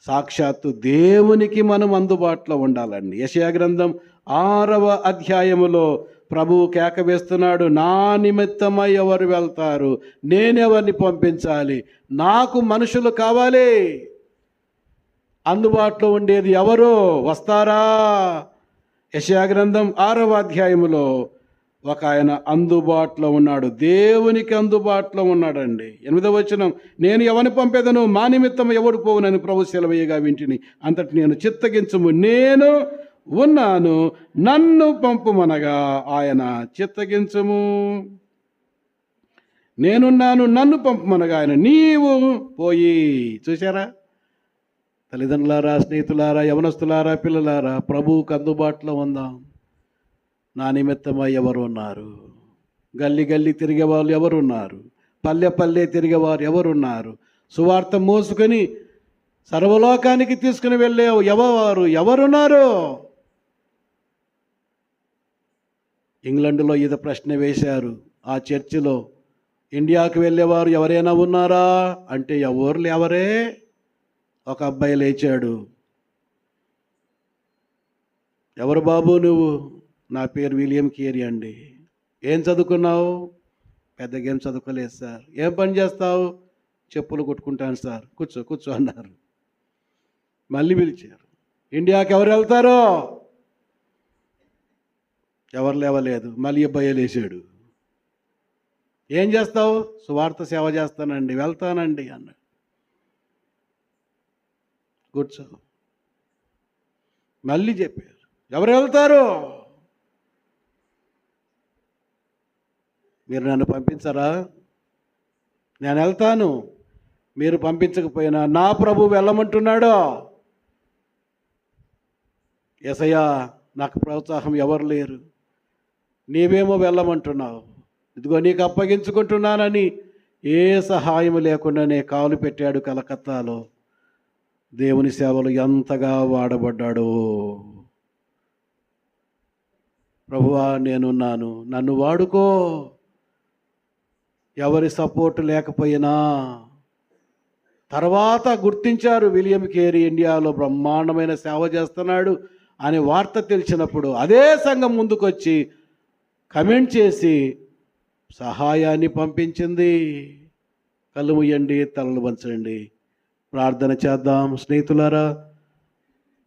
A: సాక్షాత్తు దేవునికి మనం అందుబాటులో ఉండాలండి. యెషయా గ్రంథం 6వ అధ్యాయములో ప్రభువు కేక వేస్తున్నాడు, నా నిమిత్తమై ఎవరు వెళ్తారు? నేనెవరిని పంపించాలి? నాకు మనుషులు కావాలి. అందుబాటులో ఉండేది ఎవరో వస్తారా? యెషయా గ్రంథం 6వ అధ్యాయములో ఒక ఆయన అందుబాటులో ఉన్నాడు, దేవునికి అందుబాటులో ఉన్నాడండి. 8వ వచనం, నేను ఎవరిని పంపేదను, మా నిమిత్తం ఎవడు పోవునని ప్రభు సెలవయ్యగా వింటిని, అంతటి నేను చిత్తగించుము, నేను ఉన్నాను, నన్ను పంపుమనగా ఆయన చిత్తగించుము. నేనున్నాను, నన్ను పంపుమనగా ఆయన నీవు పోయి. చూసారా తల్లిదండ్రులారా, స్నేహితులారా, యవనస్తులారా, పిల్లలారా, ప్రభువుకు అందుబాటులో ఉందాం. నా నిమిత్తమై ఎవరు ఉన్నారు? గల్లీ గల్లీ తిరిగే వాళ్ళు ఎవరున్నారు? పల్లె పల్లె తిరిగేవారు ఎవరున్నారు? సువార్త మోసుకొని సర్వలోకానికి తీసుకుని వెళ్ళే ఎవరున్నారు? ఇంగ్లాండ్లో ఇది ప్రశ్న వేశారు ఆ చర్చిలో, ఇండియాకు వెళ్ళేవారు ఎవరైనా ఉన్నారా అంటే ఎవరు లేవరే. ఒక అబ్బాయి లేచాడు, ఎవరు బాబు నువ్వు? నా పేరు విలియం కేరీ అండి. ఏం చదువుకున్నావు? పెద్దగా ఏం చదువుకోలేదు సార్. ఏం పని చేస్తావు? చెప్పులు కుట్టుకుంటాను సార్. కూర్చో కూర్చో అన్నారు. మళ్ళీ పిలిచారు, ఇండియాకి ఎవరు వెళ్తారో? ఎవరు లేవలేదు. మళ్ళీ అబ్బాయి లేచాడు, ఏం చేస్తావు? సువార్త సేవ చేస్తానండి, వెళ్తానండి అన్నాడు. కూర్చో. మళ్ళీ చెప్పారు, ఎవరు వెళ్తారు? మీరు నన్ను పంపించరా? నేను వెళ్తాను. మీరు పంపించకపోయినా నా ప్రభు వెళ్ళమంటున్నాడు. యేసయ్యా నాకు ప్రోత్సాహం ఎవరు లేరు, నీవేమో వెళ్ళమంటున్నావు, ఇదిగో నీకు అప్పగించుకుంటున్నానని ఏ సహాయం లేకుండానే కాలు పెట్టాడు కలకత్తాలో. దేవుని సేవలు ఎంతగా వాడబడ్డాడు. ప్రభువా నేనున్నాను, నన్ను వాడుకో. ఎవరి సపోర్ట్ లేకపోయినా తర్వాత గుర్తించారు, విలియం కేరీ ఇండియాలో బ్రహ్మాండమైన సేవ చేస్తున్నాడు అనే వార్త తెలిసినప్పుడు అదే సంఘం ముందుకొచ్చి కమెంట్ చేసి సహాయాన్ని పంపించింది. కళ్ళు ముయ్యండి, తలలు వంచండి, ప్రార్థన చేద్దాం. స్నేహితులారా,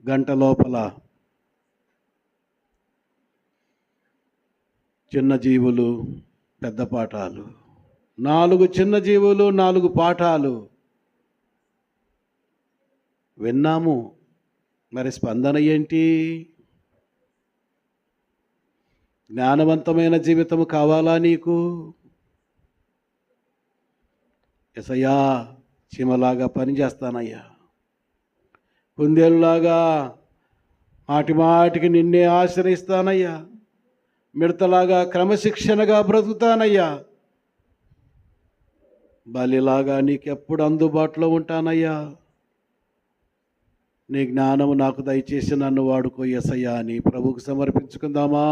A: గంట లోపల చిన్న జీవులు పెద్ద పాఠాలు, 4 చిన్న జీవులు 4 పాఠాలు విన్నాము. మరి స్పందన ఏంటి? జ్ఞానవంతమైన జీవితం కావాలా నీకు? యేసయ్యా, చీమలాగా పనిచేస్తానయ్యా, కుందేలులాగా మాటి మాటికి నిన్నే ఆశ్రయిస్తానయ్యా, మిడతలాగా క్రమశిక్షణగా బ్రతుకుతానయ్యా, బలిలాగా నీకెప్పుడు అందుబాటులో ఉంటానయ్యా, నీ జ్ఞానము నాకు దయచేసి నన్ను వాడుకో యేసయ్యా అని ప్రభువుకు సమర్పించుకుందామా?